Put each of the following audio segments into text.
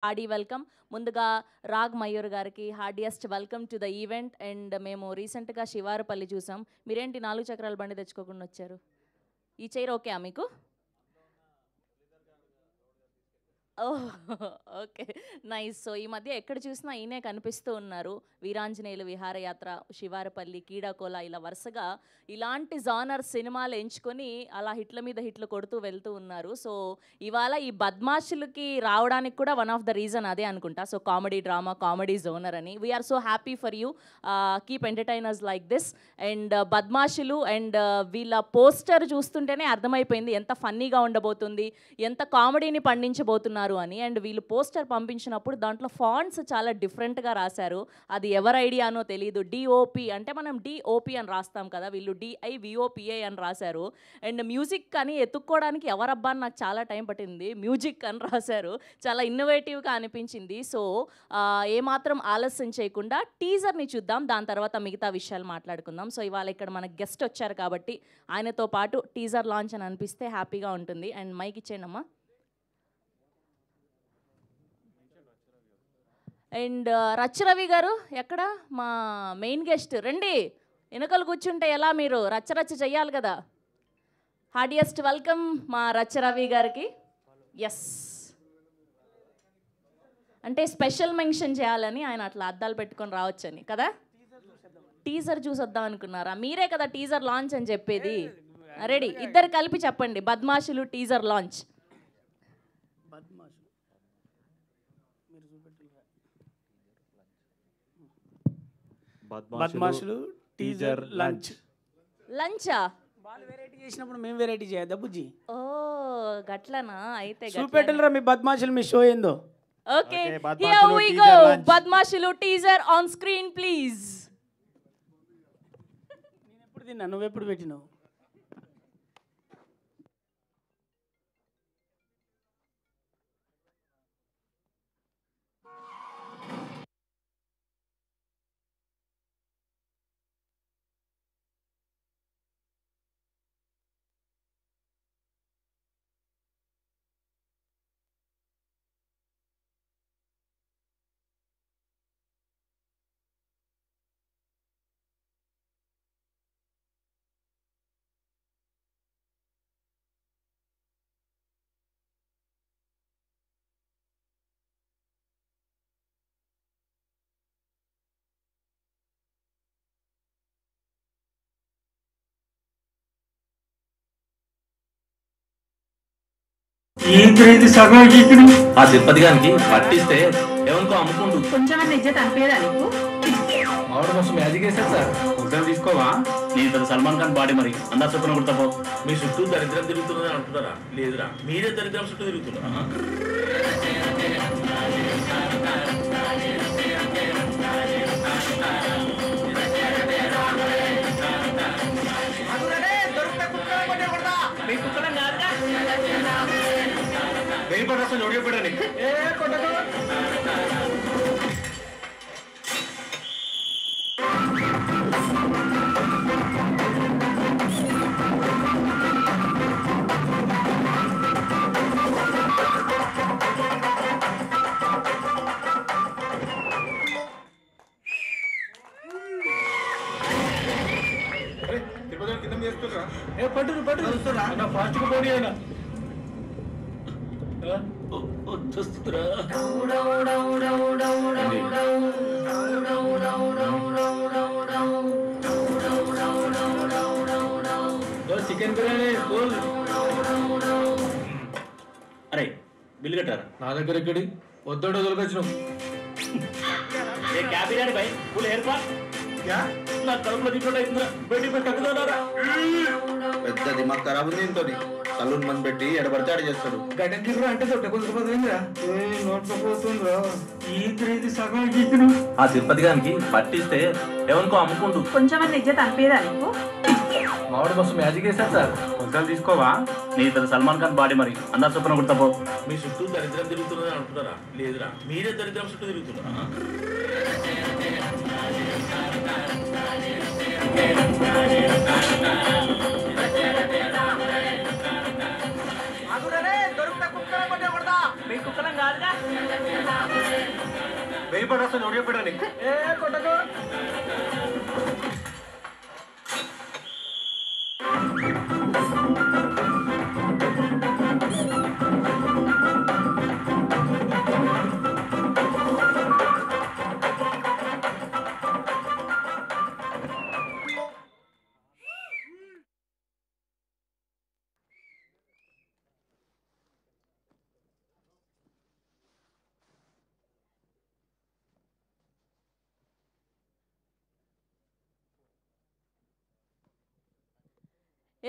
Hardy welcome. ముందుగా రాగ్ మయూర్ గారికి heartiest welcome to the event. And మేము రీసెంట్గా శివారుపల్లి చూసాం. మీరేంటి 4 చక్రాల బండి తెచ్చుకోకుండా వచ్చారు? ఈ చైర్ ఓకే మీకు? ఓహ్! ఓకే. నైస్. సో ఈ మధ్య ఎక్కడ చూసినా ఈయనే కనిపిస్తూ ఉన్నారు. వీరాంజనేయులు విహారయాత్ర, శివారుపల్లి, కీడాకోల ఇలా వరుసగా ఇలాంటి జానర్ సినిమాలు ఎంచుకొని అలా హిట్ల మీద హిట్లు కొడుతూ వెళ్తూ ఉన్నారు. సో ఇవాళ ఈ బద్మాషులకి రావడానికి కూడా వన్ ఆఫ్ ద రీజన్ అదే అనుకుంటా. So comedy drama, comedy genre అని. We're so happy for you. Keep entertainers like this. And Badmashulu and వీళ్ళ పోస్టర్ చూస్తుంటేనే అర్థమైపోయింది ఎంత ఫన్నీగా ఉండబోతుంది, ఎంత కామెడీని పండించబోతున్నారు అని. అండ్ వీళ్ళు పోస్టర్ పంపించినప్పుడు దాంట్లో ఫాంట్స్ చాలా డిఫరెంట్గా రాశారు. అది ఎవరి ఐడియానో తెలియదు. డిఓపి అంటే మనం డిఓపి అని రాస్తాం కదా, వీళ్ళు డిఐవిఓపిఐ అని రాశారు. అండ్ మ్యూజిక్ అని ఎత్తుక్కోవడానికి ఎవరబ్బా అని నాకు చాలా టైం పట్టింది. మ్యూజిక్ అని రాశారు. చాలా ఇన్నోవేటివ్గా అనిపించింది. సో ఏమాత్రం ఆలస్యం చేయకుండా టీజర్ని చూద్దాం, దాని తర్వాత మిగతా విషయాలు మాట్లాడుకుందాం. సో ఇవాళ ఇక్కడ మన గెస్ట్ వచ్చారు కాబట్టి ఆయనతో పాటు టీజర్ లాంచ్ అని అనిపిస్తే హ్యాపీగా ఉంటుంది. అండ్ మైక్ ఇచ్చేయండి అమ్మా. అండ్ రచ్చరవి గారు ఎక్కడ? మా మెయిన్ గెస్ట్ రండి. వెనకలు కూర్చుంటే ఎలా, మీరు రచ్చరచ్చ చెయ్యాలి కదా. హార్డియస్ట్ వెల్కమ్ మా రచ్చరవి గారికి. ఎస్ అంటే స్పెషల్ మెన్షన్ చేయాలని ఆయన అట్లా అద్దాలు పెట్టుకొని రావచ్చని కదా. టీజర్ చూసొద్దాం అనుకున్నారా? మీరే కదా టీజర్ లాంచ్ అని చెప్పేది. రెడీ, ఇద్దరు కలిపి చెప్పండి. Badmashulu teaser launch. Badmashulu teaser lunch. లంచా? వాళ్ళు వెరైటీ చేసినప్పుడు మేము వెరైటీ చేయద్దా బుజ్జి? ఓ గట్లనా? అయితే చూపెట్టలరా మీ బద్మాషులు, మీ షో ఏందో. Okay, here we go. Badmashulu teaser on screen please. నేను ఎప్పుడు తిన్నా, నువ్వు ఎప్పుడు పెట్టినావు? ఏంటి సగం ఇక్కడ ఆ తిరుపతి గారికి పట్టిస్తే ఎవరికో అమ్ముకుంటూ కొంచెం ఇజ్జత్ అనిపేదా నీకు? మామిడి కోసం మ్యాజిక్ వేశారు సార్. ఒకసారి తీసుకోవా? నేను ఇతను సల్మాన్ ఖాన్ బాడీ మరి అందరు చొప్పున కుడతాపో. మీ చుట్టూ దరిద్రం తిరుగుతుందని అంటున్నారా? లేదురా, మీరే దరిద్రం చుట్టూ తిరుగుతున్నారా? చూడపడని పట్టు పట్టు ఫాస్ట్ గా పోనీ అయినా వచ్చేస్తుందిరా. చికెన్ బిర్యానీ అరే బిల్లు కట్టారా? నా దగ్గర ఎక్కడి వద్దోడో దొరకొచ్చినాం. క్యా బిర్యానీ భాయ్ ఫుల్ హెయిర్ ఫాల్ నా కడుపులో దీంట్లో అవుతుందిరా. బయటికి పోయి కక్కుతున్నారా? పెద్ద దిమాగ్ ఖరాబ్ ఉంది ఇంతో. సలూన్ మంది పెట్టి ఎడబడితే ఆడ చేస్తాడు. గడ్డ అంటే ఏంటి సగం ఇక్కడ ఆ తిరుపతి గారికి పట్టిస్తే ఎవరికో అమ్ముకుంటూ కొంచెం ఇజ్జత్ అనిపేదా నీకు? మామిడి కోసం మ్యాజిక్ వేశారు సార్. ఒకసారి తీసుకోవా? నేను ఇతను సల్మాన్ ఖాన్ బాడీ మరి అందరు చొప్పున కుడతాపో. మీ చుట్టూ దరిద్రం తిరుగుతుందని అంటున్నారా? లేదురా, మీరే దరిద్రం చుట్టూ తిరుగుతున్నారా? మీ కుక్కలం కాదుగా. వెయ్యి పడేస్తాను ఒడియ పెట్టని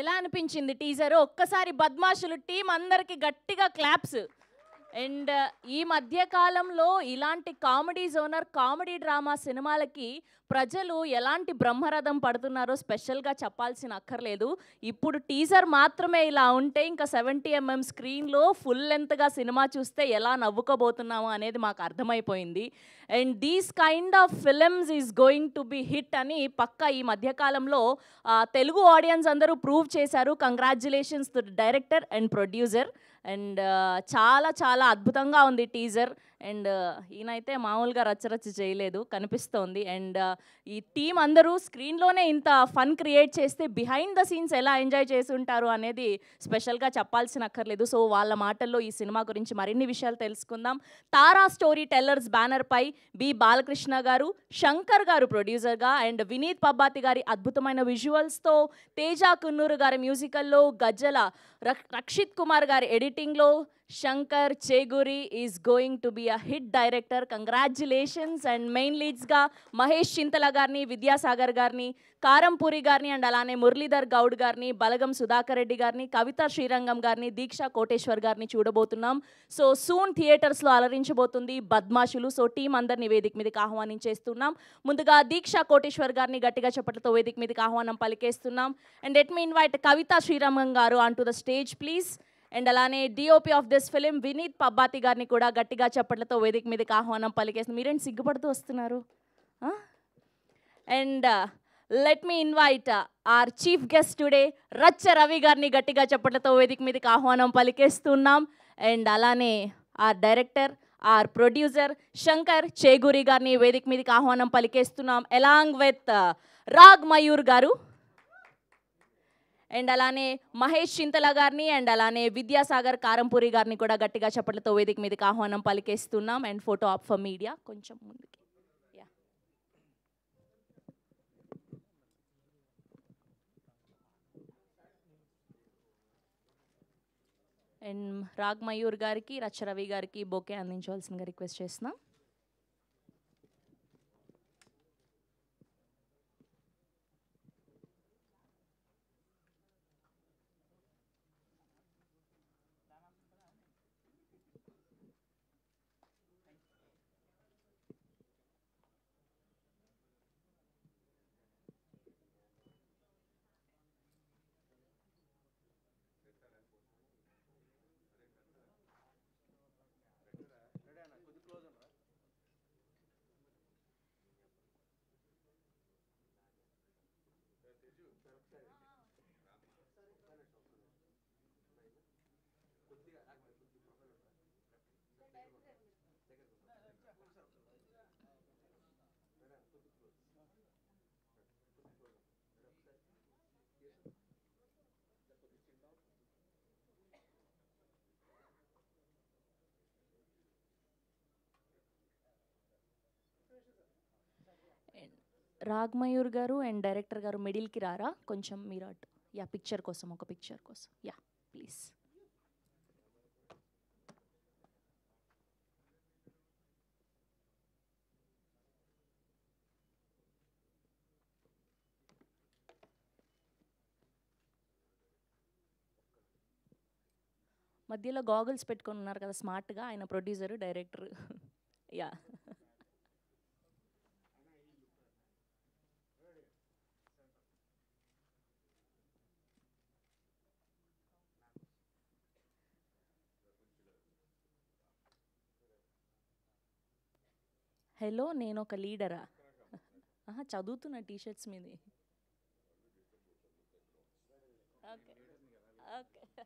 ఎలా అనిపించింది టీజర్? ఒక్కసారి బద్మాషులు టీం అందరికి గట్టిగా క్లాప్స్. అండ్ ఈ మధ్య కాలంలో ఇలాంటి కామెడీ జోనర్ కామెడీ డ్రామా సినిమాలకి ప్రజలు ఎలాంటి బ్రహ్మరథం పడుతున్నారో స్పెషల్గా చెప్పాల్సిన అక్కర్లేదు. ఇప్పుడు టీజర్ మాత్రమే ఇలా ఉంటే ఇంకా 70mm స్క్రీన్లో ఫుల్ లెంత్గా సినిమా చూస్తే ఎలా నవ్వుకోబోతున్నాము అనేది మాకు అర్థమైపోయింది. And these kind of films is going to be hit అని పక్కా ఈ మధ్యకాలంలో తెలుగు ఆడియన్స్ అందరూ ప్రూవ్ చేశారు. Congratulations to director and producer. And చాలా చాలా అద్భుతంగా ఉంది టీజర్. అండ్ ఈయనైతే మామూలుగా రచ్చరచ్చ చేయలేదు, కనిపిస్తోంది. అండ్ ఈ టీం అందరూ స్క్రీన్లోనే ఇంత ఫన్ క్రియేట్ చేస్తే బిహైండ్ ద సీన్స్ ఎలా ఎంజాయ్ చేసి ఉంటారు అనేది స్పెషల్గా చెప్పాల్సిన అక్కర్లేదు. సో వాళ్ళ మాటల్లో ఈ సినిమా గురించి మరిన్ని విషయాలు తెలుసుకుందాం. తారా స్టోరీ టెల్లర్స్ బ్యానర్పై బి బాలకృష్ణ గారు, శంకర్ గారు ప్రొడ్యూసర్గా, అండ్ వినీత్ పబ్బాతి గారి అద్భుతమైన విజువల్స్తో, తేజ కున్నూరు గారి మ్యూజికల్లో, గజ్జల రక్షిత్ కుమార్ గారి ఎడిటింగ్లో Shankar Cheguri is going to be a hit director. Congratulations. And main లీడ్స్గా మహేష్ చింతల గారిని, విద్యాసాగర్ గారిని, కారంపూరి గారిని, అండ్ అలానే మురళీధర్ గౌడ్ గారిని, బలగం సుధాకర్ రెడ్డి గారిని, కవిత శ్రీరంగం గారిని, దీక్ష కోటేశ్వర్ గారిని చూడబోతున్నాం. సో సూన్ థియేటర్స్లో అలరించబోతుంది బద్మాషులు. సో టీం అందరినీ వేదిక మీదకి ఆహ్వానించేస్తున్నాం. ముందుగా దీక్ష కోటేశ్వర్ గారిని గట్టిగా చప్పట్లతో వేదిక మీదకి ఆహ్వానం పలికేస్తున్నాం. And let me invite Kavitha Srirangam గారు on to the stage please. And అలానే DOP of this film Vineeth Pabbathi గారిని కూడా గట్టిగా చప్పట్లతో వేదిక మీదకి ఆహ్వానం పలికేస్తుంది. మీరేంటి సిగ్గుపడుతూ వస్తున్నారు? And let me invite our chief guest today Racha Ravi గారిని గట్టిగా చప్పట్లతో వేదిక మీదకి ఆహ్వానం పలికేస్తున్నాం. అండ్ అలానే our director, our producer Shankar Cheguri గారిని వేదిక మీదకి ఆహ్వానం పలికేస్తున్నాం, అలాంగ్ విత్ రాగ్ మయూర్ గారు. అండ్ అలానే మహేష్ చింతల గారిని, అండ్ అలానే విద్యాసాగర్ కారంపూరి గారిని కూడా గట్టిగా చప్పట్లతో వేదిక మీదకి ఆహ్వానం పలికేస్తున్నాం. And photo op for media కొంచెం ముందుకి. అండ్ రాగ్ మయూర్ గారికి, రచ్చరవి గారికి బొకే అందించవలసిందిగా రిక్వెస్ట్ చేస్తున్నాం. రాగ్ మయూర్ గారు అండ్ డైరెక్టర్ గారు మిడిల్కి రారా కొంచెం, మీరు అటు. యా, పిక్చర్ కోసం, ఒక పిక్చర్ కోసం. Yeah please. మధ్యలో గాగుల్స్ పెట్టుకొని ఉన్నారు కదా స్మార్ట్గా, ఆయన ప్రొడ్యూసరు డైరెక్టర్. యా హలో, నేను ఒక లీడరా? చదువుతున్న టీషర్ట్స్ మీది. Okay okay.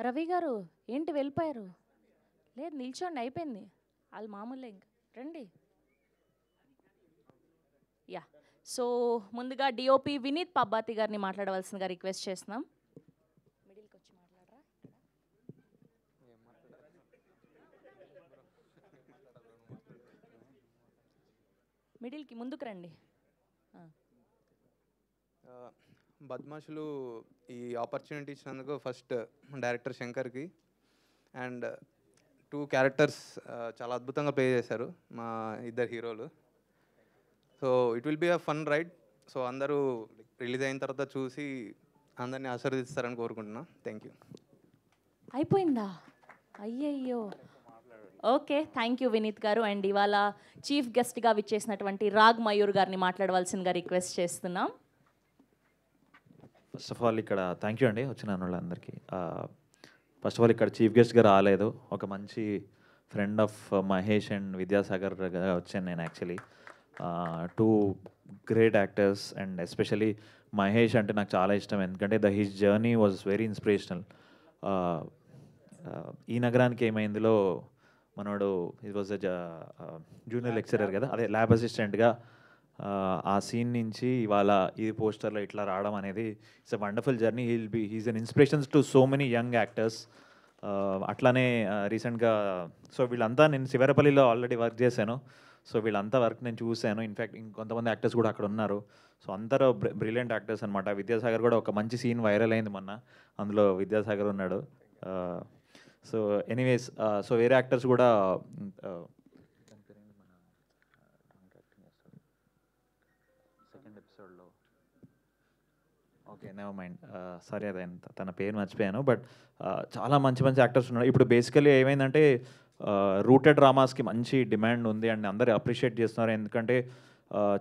రవి గారు ఏంటి వెళ్ళిపోయారు? లేదు నిల్చోండి, అయిపోయింది. వాళ్ళు మామూలే, ఇంకా రండి. యా, సో ముందుగా డిఓపి వినీత్ పబ్బాతి గారిని మాట్లాడవలసిందిగా రిక్వెస్ట్ చేస్తున్నాం. మిడిల్కి వచ్చి మాట్లాడరా? మిడిల్కి ముందుకు రండి. బద్మాషులు ఈ ఆపర్చునిటీ ఇచ్చినందుకు ఫస్ట్ డైరెక్టర్ శంకర్కి అండ్ 2 క్యారెక్టర్స్ చాలా అద్భుతంగా ప్లే చేశారు మా ఇద్దరు హీరోలు. So it will be a fun ride. So అందరూ రిలీజ్ అయిన తర్వాత చూసి అందరినీ ఆశీర్వదిస్తారని కోరుకుంటున్నా. Thank you. అయిపోయిందా? అయ్యయ్యో. ఓకే, థ్యాంక్ యూ వినీత్ గారు. అండ్ ఇవాళ చీఫ్ గెస్ట్గా విచ్చేసినటువంటి రాగ్ మయూర్ గారిని మాట్లాడవలసిందిగా రిక్వెస్ట్ చేస్తున్నాం. ఫస్ట్ ఆఫ్ ఆల్ ఇక్కడ థ్యాంక్ యూ అండి వచ్చిన వాళ్ళందరికీ. ఫస్ట్ ఆఫ్ ఆల్ ఇక్కడ చీఫ్ గెస్ట్గా రాలేదు, ఒక మంచి ఫ్రెండ్ ఆఫ్ మహేష్ అండ్ విద్యాసాగర్గా వచ్చాను నేను. Actually 2 great actors and especially Mahesh అంటే నాకు చాలా ఇష్టం, ఎందుకంటే his journey was very inspirational. ఈ నగరానికి ఏమైందిలో మనోడు ఇట్ వాజ్ జూనియర్ లెక్చరర్ కదా, అదే ల్యాబ్ అసిస్టెంట్గా ఆ సీన్ నుంచి ఇవాళ ఇది పోస్టర్లో ఇట్లా రావడం అనేది it's a wonderful journey. He's an inspirations to so many young actors. అట్లానే రీసెంట్గా సో వీళ్ళంతా నేను శివరపల్లిలో ఆల్రెడీ వర్క్ చేశాను, సో వీళ్ళంతా వర్క్ నేను చూశాను. ఇన్ఫ్యాక్ట్ ఇంకొంతమంది యాక్టర్స్ కూడా అక్కడ ఉన్నారు. సో అందరూ బ్రిలియంట్ యాక్టర్స్ అనమాట. విద్యాసాగర్ కూడా ఒక మంచి సీన్ వైరల్ అయింది మొన్న, అందులో విద్యాసాగర్ ఉన్నాడు. సో ఎనీవేస్ సో వేరే యాక్టర్స్ కూడా సెకండ్ ఎపిసోడ్లో ఓకే నెవర్ మైండ్, సారీ అదే తన పేరు మర్చిపోయాను. బట్ చాలా మంచి మంచి యాక్టర్స్ ఉన్నారు. ఇప్పుడు బేసికలీ ఏమైందంటే రూటెడ్ డ్రామాస్కి మంచి డిమాండ్ ఉంది అండ్ అందరూ అప్రిషియేట్ చేస్తున్నారు, ఎందుకంటే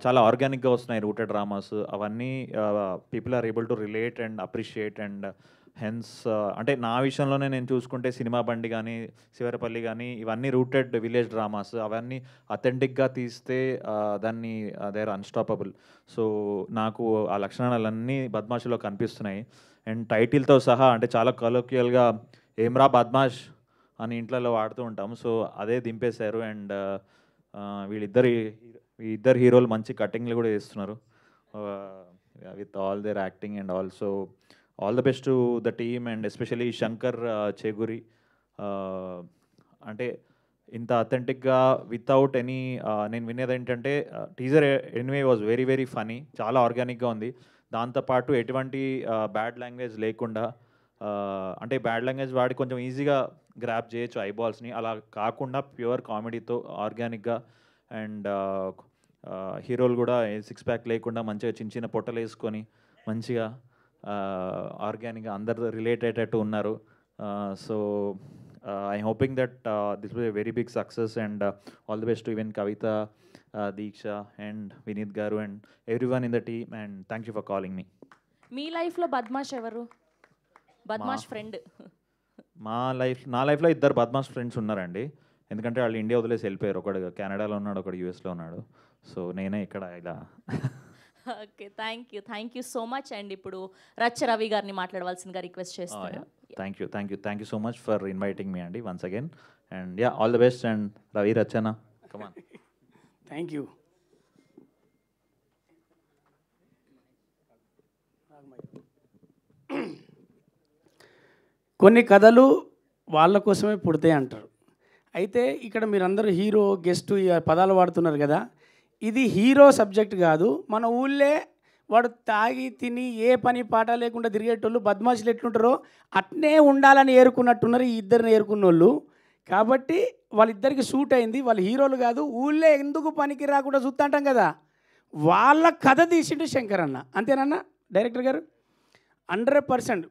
చాలా ఆర్గానిక్గా వస్తున్నాయి రూటెడ్ డ్రామాస్. అవన్నీ people are able to relate and appreciate and hence అంటే నా విషయంలోనే నేను చూసుకుంటే సినిమా బండి కానీ శివరపల్లి కానీ ఇవన్నీ రూటెడ్ విలేజ్ డ్రామాస్. అవన్నీ అథెంటిక్గా తీస్తే దాన్ని దే ఆర్ అన్స్టాపబుల్. సో నాకు ఆ లక్షణాలన్నీ బద్మాష్లో కనిపిస్తున్నాయి. అండ్ టైటిల్తో సహా అంటే చాలా కలోక్యల్గా ఏమ్రా బద్మాష్ అని ఇంట్లో వాడుతూ ఉంటాం, సో అదే దింపేశారు. అండ్ వీళ్ళిద్దరు హీరోలు మంచి కటింగ్లు కూడా చేస్తున్నారు with all their acting and also all the best to the team and especially Shankar Cheguri. అంటే ఇంత అథెంటిక్గా వితౌట్ ఎనీ నేను వినేది ఏంటంటే teaser anyway was very very funny, చాలా ఆర్గానిక్గా ఉంది. దాంతోపాటు ఎటువంటి బ్యాడ్ లాంగ్వేజ్ లేకుండా, అంటే బ్యాడ్ లాంగ్వేజ్ వాడి కొంచెం ఈజీగా గ్రాప్ చేయొచ్చు ఐబాల్స్ని, అలా కాకుండా ప్యూర్ కామెడీతో ఆర్గానిక్గా. అండ్ హీరోలు కూడా 6 ప్యాక్ లేకుండా మంచిగా చిన్న చిన్న పొట్టలు వేసుకొని మంచిగా ఆర్గానిక్గా అందరు రిలేట్ అయ్యేటట్టు ఉన్నారు. So I hoping that this will a very big success and all the best to even Kavitha, Deeksha and Vineeth గారు and everyone in the team and thank you for calling me. మీ లైఫ్లో బద్మాష్ ఎవరు? బద్మాష్ ఫ్రెండ్? నా లైఫ్లో 2 బద్మాష్ ఫ్రెండ్స్ ఉన్నారండి, ఎందుకంటే వాళ్ళు ఇండియా వదిలేసి వెళ్ళిపోయారు. ఒకడు కెనడాలో ఉన్నాడు, ఒకడు యూఎస్లో ఉన్నాడు. సో నేనే ఇక్కడ ఇలా. Okay, thank you so much. And ఇప్పుడు రచ్చ రవి గారిని మాట్లాడవలసిందిగా రిక్వెస్ట్ చేస్తాను. Thank you so much for inviting me అండి once again. And yeah all the best. And Ravi Rachana come on. Thank you. కొన్ని కథలు వాళ్ళ కోసమే పుడతాయి అంటారు. అయితే ఇక్కడ మీరందరూ హీరో గెస్ట్ ఈ పదాలు వాడుతున్నారు కదా, ఇది హీరో సబ్జెక్ట్ కాదు. మన ఊళ్ళే వాడు తాగి తిని ఏ పని పాట లేకుండా తిరిగేటోళ్ళు బద్మాషులు ఎట్లుంటారో అట్నే ఉండాలని ఏరుకున్నట్టున్నారు ఈ ఇద్దరిని ఏరుకున్నోళ్ళు. కాబట్టి వాళ్ళిద్దరికి సూట్ అయింది. వాళ్ళు హీరోలు కాదు, ఊళ్ళే ఎందుకు పనికి రాకుండా చూస్తుంటాం కదా, వాళ్ళ కథ తీసిండు శంకర్ అన్న. అంతేనన్నా డైరెక్టర్ గారు? 100%.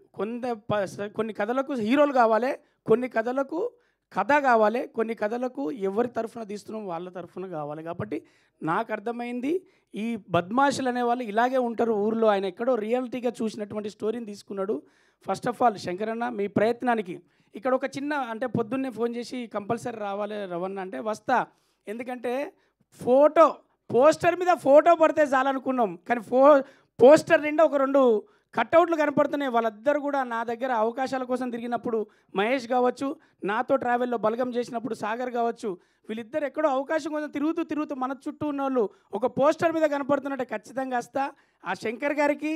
కొన్ని కథలకు హీరోలు కావాలి, కొన్ని కథలకు కథ కావాలి, కొన్ని కథలకు ఎవరి తరఫున తీస్తున్నాం వాళ్ళ తరఫున కావాలి. కాబట్టి నాకు అర్థమైంది ఈ బద్మాషులు అనేవాళ్ళు ఇలాగే ఉంటారు ఊరిలో. ఆయన ఎక్కడో రియాలిటీగా చూసినటువంటి స్టోరీని తీసుకున్నాడు. ఫస్ట్ ఆఫ్ ఆల్ శంకర్ అన్న మీ ప్రయత్నానికి ఇక్కడ ఒక చిన్న అంటే పొద్దున్నే ఫోన్ చేసి కంపల్సరీ రావాలి రవణ అంటే వస్తా, ఎందుకంటే పోస్టర్ మీద ఫోటో పడితే చాలనుకున్నాం, కానీ పోస్టర్ నిండా ఒక 2 కట్అవుట్లు కనపడుతున్నాయి. వాళ్ళందరూ కూడా నా దగ్గర అవకాశాల కోసం తిరిగినప్పుడు మహేష్ కావచ్చు, నాతో ట్రావెల్లో బలగం చేసినప్పుడు సాగర్ కావచ్చు, వీళ్ళిద్దరు ఎక్కడో అవకాశం కోసం తిరుగుతూ మన చుట్టూ ఉన్న వాళ్ళు ఒక పోస్టర్ మీద కనపడుతున్నట్టే ఖచ్చితంగా వస్తా. ఆ శంకర్ గారికి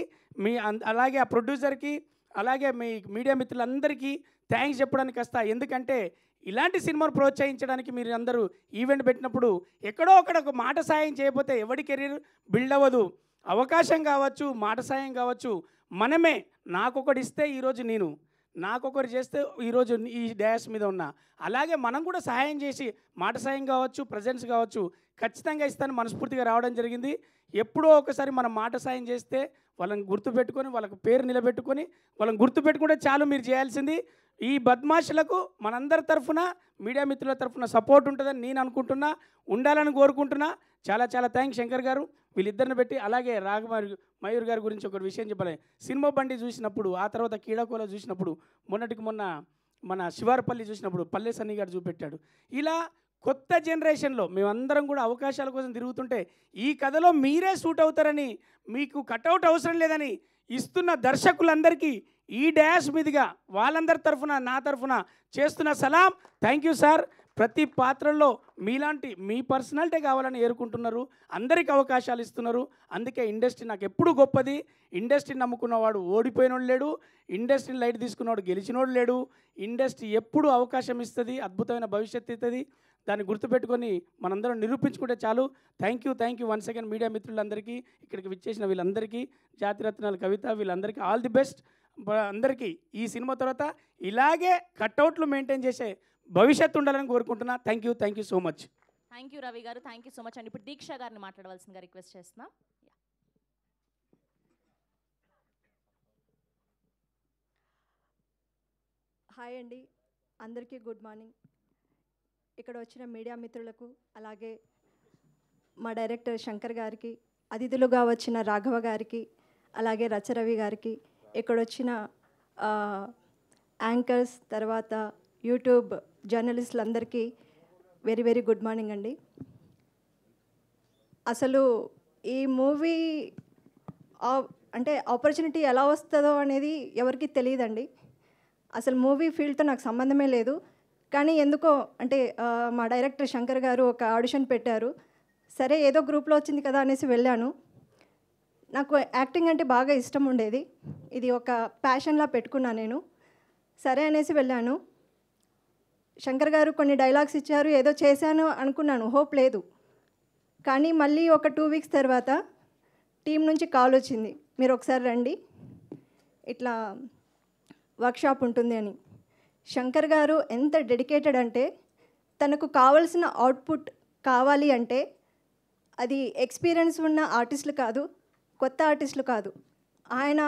అలాగే ఆ ప్రొడ్యూసర్కి అలాగే మీ మీడియా మిత్రులందరికీ థ్యాంక్స్ చెప్పడానికి వస్తా. ఎందుకంటే ఇలాంటి సినిమాను ప్రోత్సహించడానికి మీరు అందరూ ఈవెంట్ పెట్టినప్పుడు ఎక్కడో ఒక మాట సాయం చేయకపోతే ఎవడి కెరీర్ బిల్డ్ అవ్వదు. అవకాశం కావచ్చు, మాట సాయం కావచ్చు, మనమే నాకొకటి ఇస్తే ఈరోజు నేను, నాకొకరు చేస్తే ఈరోజు ఈ డ్యాష్ మీద ఉన్నా. అలాగే మనం కూడా సహాయం చేసి మాట సాయం కావచ్చు, ప్రజెన్స్ కావచ్చు ఖచ్చితంగా ఇస్తాను మనస్ఫూర్తిగా రావడం జరిగింది. ఎప్పుడో ఒకసారి మనం మాట సాయం చేస్తే వాళ్ళని గుర్తుపెట్టుకొని వాళ్ళకు పేరు నిలబెట్టుకొని వాళ్ళని గుర్తుపెట్టుకుంటే చాలు. మీరు చేయాల్సింది ఈ బద్మాషులకు మనందరి తరఫున మీడియా మిత్రుల తరఫున సపోర్ట్ ఉంటుందని నేను అనుకుంటున్నా, ఉండాలని కోరుకుంటున్నా. చాలా చాలా థ్యాంక్స్ శంకర్ గారు వీళ్ళిద్దరిని పెట్టి. అలాగే మయూర్ గారి గురించి ఒక విషయం చెప్పాలి. సినిమా బండి చూసినప్పుడు, ఆ తర్వాత కీడాకోల చూసినప్పుడు, మొన్న మన శివారపల్లి చూసినప్పుడు పల్లె సన్నీ గారు చూపెట్టాడు. ఇలా కొత్త జనరేషన్లో మేమందరం కూడా అవకాశాల కోసం తిరుగుతుంటే ఈ కథలో మీరే సూట్ అవుతారని, మీకు కట్అవుట్ అవసరం లేదని ఇస్తున్న దర్శకులందరికీ ఈ డ్యాష్ మీదుగా వాళ్ళందరి తరఫున నా తరఫున చేస్తున్న సలాం. Thank you sir. ప్రతి పాత్రల్లో మీలాంటి మీ పర్సనాలిటీ కావాలని ఏరుకుంటున్నారు, అందరికీ అవకాశాలు ఇస్తున్నారు. అందుకే ఇండస్ట్రీ నాకు ఎప్పుడు గొప్పది. ఇండస్ట్రీని నమ్ముకున్నవాడు ఓడిపోయినోడు లేడు, ఇండస్ట్రీని లైట్ తీసుకున్నవాడు గెలిచినోడు లేడు. ఇండస్ట్రీ ఎప్పుడు అవకాశం ఇస్తుంది, అద్భుతమైన భవిష్యత్తు ఇస్తుంది. దాన్ని గుర్తుపెట్టుకొని మనందరం నిరూపించుకుంటే చాలు. Thank you once again media మిత్రులందరికీ, ఇక్కడికి విచ్చేసిన వీళ్ళందరికీ, జాతిరత్నాల కవిత వీళ్ళందరికీ ఆల్ ది బెస్ట్. అందరికీ ఈ సినిమా తర్వాత ఇలాగే కట్అవుట్లు మెయింటైన్ చేసే భవిష్యత్తు ఉండాలని కోరుకుంటున్నా. Thank you so much. Thank you Ravi గారు, థ్యాంక్ యూ సో మచ్ అండి. ఇప్పుడు దీక్ష గారిని మాట్లాడవలసిందిగా రిక్వెస్ట్ చేస్తున్నా. హాయ్ అండి, అందరికీ గుడ్ మార్నింగ్. ఇక్కడ వచ్చిన మీడియా మిత్రులకు, అలాగే మా డైరెక్టర్ శంకర్ గారికి, అతిథులుగా వచ్చిన రాఘవ గారికి, అలాగే రచరవి గారికి, ఇక్కడ వచ్చిన యాంకర్స్, తర్వాత యూట్యూబ్ జర్నలిస్టులందరికీ వెరీ వెరీ గుడ్ మార్నింగ్ అండి. అసలు ఈ మూవీ అంటే ఆపర్చునిటీ ఎలా వస్తుందో అనేది ఎవరికి తెలియదండి. అసలు మూవీ ఫీల్డ్తో నాకు సంబంధమే లేదు. కానీ ఎందుకో అంటే మా డైరెక్టర్ శంకర్ గారు ఒక ఆడిషన్ పెట్టారు. సరే ఏదో గ్రూప్లో వచ్చింది కదా అనేసి వెళ్ళాను. నాకు యాక్టింగ్ అంటే బాగా ఇష్టం ఉండేది. ఇది ఒక ప్యాషన్లా పెట్టుకున్నా నేను. సరే అనేసి వెళ్ళాను. శంకర్ గారు కొన్ని డైలాగ్స్ ఇచ్చారు, ఏదో చేశాను అనుకున్నాను, హోప్ లేదు. కానీ మళ్ళీ ఒక 2 వీక్స్ తర్వాత టీం నుంచి కాల్ వచ్చింది, మీరు ఒకసారి రండి, ఇట్లా వర్క్షాప్ ఉంటుంది అని. శంకర్ గారు ఎంత డెడికేటెడ్ అంటే, తనకు కావాల్సిన అవుట్పుట్ కావాలి అంటే అది ఎక్స్పీరియన్స్ ఉన్న ఆర్టిస్టులు కాదు, కొత్త ఆర్టిస్టులు కాదు, ఆయన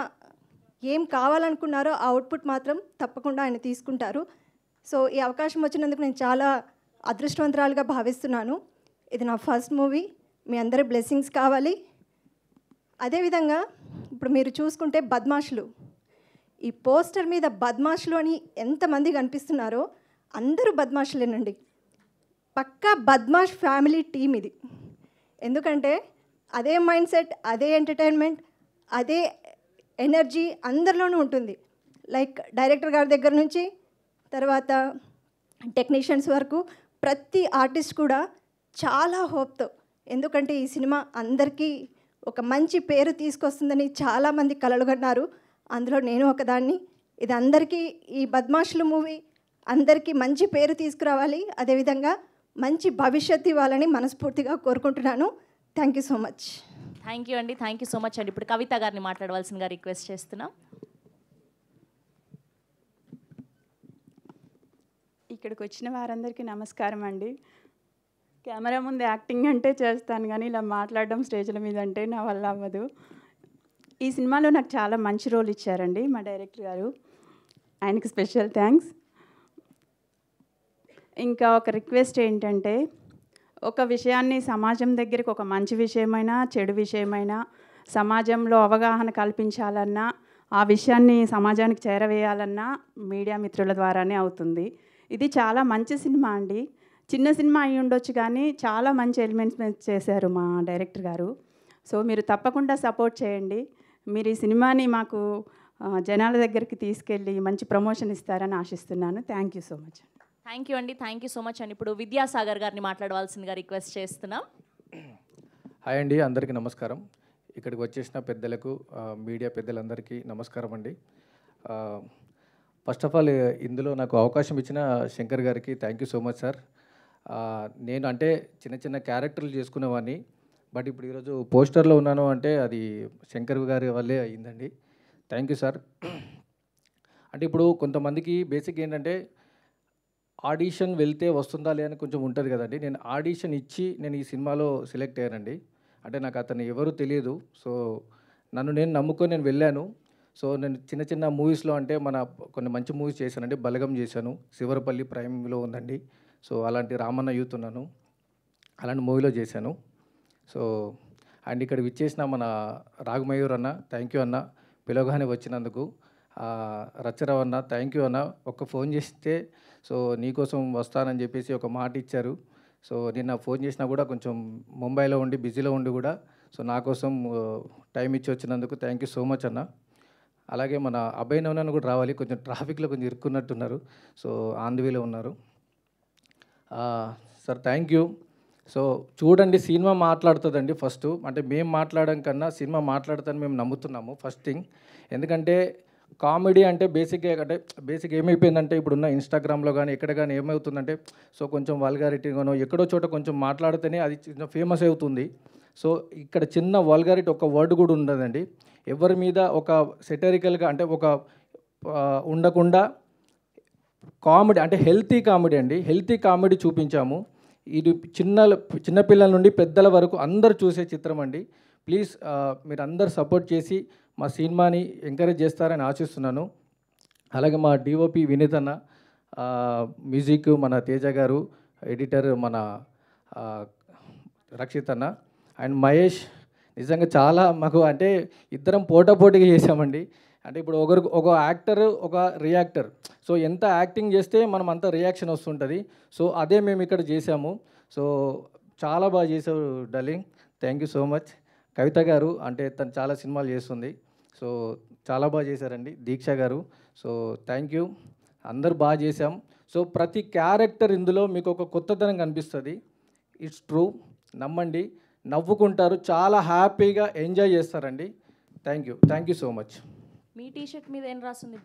ఏం కావాలనుకున్నారో ఆ అవుట్పుట్ మాత్రం తప్పకుండా ఆయన తీసుకుంటారు. సో ఈ అవకాశం వచ్చినందుకు నేను చాలా అదృష్టవంతురాలుగా భావిస్తున్నాను. ఇది నా ఫస్ట్ మూవీ, మీ అందరి బ్లెస్సింగ్స్ కావాలి. అదేవిధంగా ఇప్పుడు మీరు చూసుకుంటే బద్మాషులు, ఈ పోస్టర్ మీద బద్మాషులు అని ఎంతమంది కనిపిస్తున్నారో అందరూ బద్మాషులేనండి. పక్కా బద్మాష్ ఫ్యామిలీ టీమ్ ఇది. ఎందుకంటే అదే మైండ్ సెట్, అదే ఎంటర్టైన్మెంట్, అదే ఎనర్జీ అందరిలోనూ ఉంటుంది. లైక్ డైరెక్టర్ గారి దగ్గర నుంచి తర్వాత టెక్నీషియన్స్ వరకు ప్రతి ఆర్టిస్ట్ కూడా చాలా హోప్తో, ఎందుకంటే ఈ సినిమా అందరికీ ఒక మంచి పేరు తీసుకొస్తుందని చాలామంది కలలుగన్నారు. అందులో నేను ఒకదాన్ని. ఇది అందరికీ, ఈ బద్మాషులు మూవీ అందరికీ మంచి పేరు తీసుకురావాలి, అదేవిధంగా మంచి భవిష్యత్తు ఇవ్వాలని మనస్ఫూర్తిగా కోరుకుంటున్నాను. Thank you so much. Thank you అండి, థ్యాంక్ యూ సో మచ్ అండి. ఇప్పుడు కవిత గారిని మాట్లాడవలసిందిగా రిక్వెస్ట్ చేస్తున్నాం. ఇక్కడికి వచ్చిన వారందరికీ నమస్కారం అండి. కెమెరా ముందు యాక్టింగ్ అంటే చేస్తాను, కానీ ఇలా మాట్లాడడం స్టేజ్ల మీద అంటే నా వల్ల అవ్వదు. ఈ సినిమాలో నాకు చాలా మంచి రోల్ ఇచ్చారండి మా డైరెక్టర్ గారు, ఆయనకి స్పెషల్ థ్యాంక్స్. ఇంకా ఒక రిక్వెస్ట్ ఏంటంటే, ఒక విషయాన్ని సమాజం దగ్గరికి, ఒక మంచి విషయమైనా చెడు విషయమైనా సమాజంలో అవగాహన కల్పించాలన్నా, ఆ విషయాన్ని సమాజానికి చేరవేయాలన్నా మీడియా మిత్రుల ద్వారానే అవుతుంది. ఇది చాలా మంచి సినిమా అండి. చిన్న సినిమా అయి ఉండొచ్చు, కానీ చాలా మంచి ఎలిమెంట్స్ చేశారు మా డైరెక్టర్ గారు. సో మీరు తప్పకుండా సపోర్ట్ చేయండి. మీరు ఈ సినిమాని మాకు జనాల దగ్గరికి తీసుకెళ్ళి మంచి ప్రమోషన్ ఇస్తారని ఆశిస్తున్నాను. Thank you so much. Thank you అండి, థ్యాంక్ యూ సో మచ్ అండి. ఇప్పుడు విద్యాసాగర్ గారిని మాట్లాడవలసిందిగా రిక్వెస్ట్ చేస్తున్నాం. హాయ్ అండి, అందరికీ నమస్కారం. ఇక్కడికి వచ్చేసిన పెద్దలకు, మీడియా పెద్దలందరికీ నమస్కారం అండి. ఫస్ట్ ఆఫ్ ఆల్ ఇందులో నాకు అవకాశం ఇచ్చిన శంకర్ గారికి thank you so much sir. నేను అంటే చిన్న చిన్న క్యారెక్టర్లు చేసుకునేవాడిని, బట్ ఇప్పుడు ఈరోజు పోస్టర్లో ఉన్నాను అంటే అది శంకర్ గారి వల్లే అయ్యిందండి. Thank you sir. అంటే ఇప్పుడు కొంతమందికి బేసిక్ ఏంటంటే ఆడిషన్ వెళ్తే వస్తుందా లే అని కొంచెం ఉంటుంది కదండి. నేను ఆడిషన్ ఇచ్చి నేను ఈ సినిమాలో సెలెక్ట్ అయ్యానండి. అంటే నాకు అతను ఎవరు తెలియదు. సో నన్ను నేను నమ్ముకొని నేను వెళ్ళాను. సో నేను చిన్న చిన్న మూవీస్లో అంటే కొన్ని మంచి మూవీస్ చేశానండి. బలగం చేశాను, శివరపల్లి ప్రైమ్లో ఉందండి. సో అలాంటి రామన్న యూత్ ఉన్నాను, అలాంటి మూవీలో చేశాను. సో అండ్ ఇక్కడ విచ్చేసిన మన రాఘమయూర్ అన్న, థ్యాంక్ యూ అన్న, పిలవగానే వచ్చినందుకు. రచ్చరావు అన్న, థ్యాంక్ యూ అన్న. ఒక్క ఫోన్ చేస్తే సో నీకోసం వస్తానని చెప్పేసి ఒక మాట ఇచ్చారు. సో నిన్న ఫోన్ చేసినా కూడా కొంచెం ముంబైలో ఉండి బిజీలో ఉండి కూడా సో నా కోసం టైం ఇచ్చి వచ్చినందుకు థ్యాంక్ యూ సో మచ్ అన్న. అలాగే మన అభయ్ నవనన్న కూడా రావాలి, కొంచెం ట్రాఫిక్లో కొంచెం ఇరుక్కున్నట్టున్నారు. సో ఆన్ ది వేలో ఉన్నారు. Sir thank you. సో చూడండి, సినిమా మాట్లాడుతుందండి ఫస్ట్. అంటే మేము మాట్లాడడం కన్నా సినిమా మాట్లాడుతుందని మేము నమ్ముతున్నాము ఫస్ట్ థింగ్. ఎందుకంటే కామెడీ అంటే బేసిక్ ఏమైపోయిందంటే ఇప్పుడున్న ఇన్స్టాగ్రామ్లో కానీ ఎక్కడ కానీ ఏమవుతుందంటే సో కొంచెం వల్గారిటీగానో ఎక్కడో చోట కొంచెం మాట్లాడితేనే అది చిన్న ఫేమస్ అవుతుంది. సో ఇక్కడ చిన్న వల్గారిటీ ఒక వర్డ్ కూడా ఉండదండి. ఎవరి మీద ఒక సెటరికల్గా అంటే ఒక ఉండకుండా కామెడీ అంటే హెల్తీ కామెడీ అండి, హెల్తీ కామెడీ చూపించాము. ఇది చిన్నపిల్లల నుండి పెద్దల వరకు అందరు చూసే చిత్రం అండి. ప్లీజ్ మీరు అందరు సపోర్ట్ చేసి మా సినిమాని ఎంకరేజ్ చేస్తారని ఆశిస్తున్నాను. అలాగే మా డిఓపి వినీత్ అన్న, మ్యూజిక్ మన తేజ గారు, ఎడిటర్ మన రక్షిత్ అన్న అండ్ మహేష్. నిజంగా చాలా మాకు అంటే ఇద్దరం పోటాపోటీగా చేసామండి. అంటే ఇప్పుడు ఒక యాక్టర్ ఒక రియాక్టర్. సో ఎంత యాక్టింగ్ చేస్తే మనం అంత రియాక్షన్ వస్తుంటుంది. సో అదే మేము ఇక్కడ చేసాము. సో చాలా బాగా చేసావు darling, thank you so much. Kavitha గారు అంటే తను చాలా సినిమాలు చేస్తుంది. సో చాలా బాగా చేశారండి. దీక్ష గారు, సో థ్యాంక్ యూ. అందరు బాగా చేశాం. సో ప్రతి క్యారెక్టర్ ఇందులో మీకు ఒక కొత్తదనం కనిపిస్తుంది. ఇట్స్ ట్రూ, నమ్మండి, నవ్వుకుంటారు, చాలా హ్యాపీగా ఎంజాయ్ చేస్తారండి. Thank you so much. మీ టీషర్ట్ మీద ఏం రాస్తుంది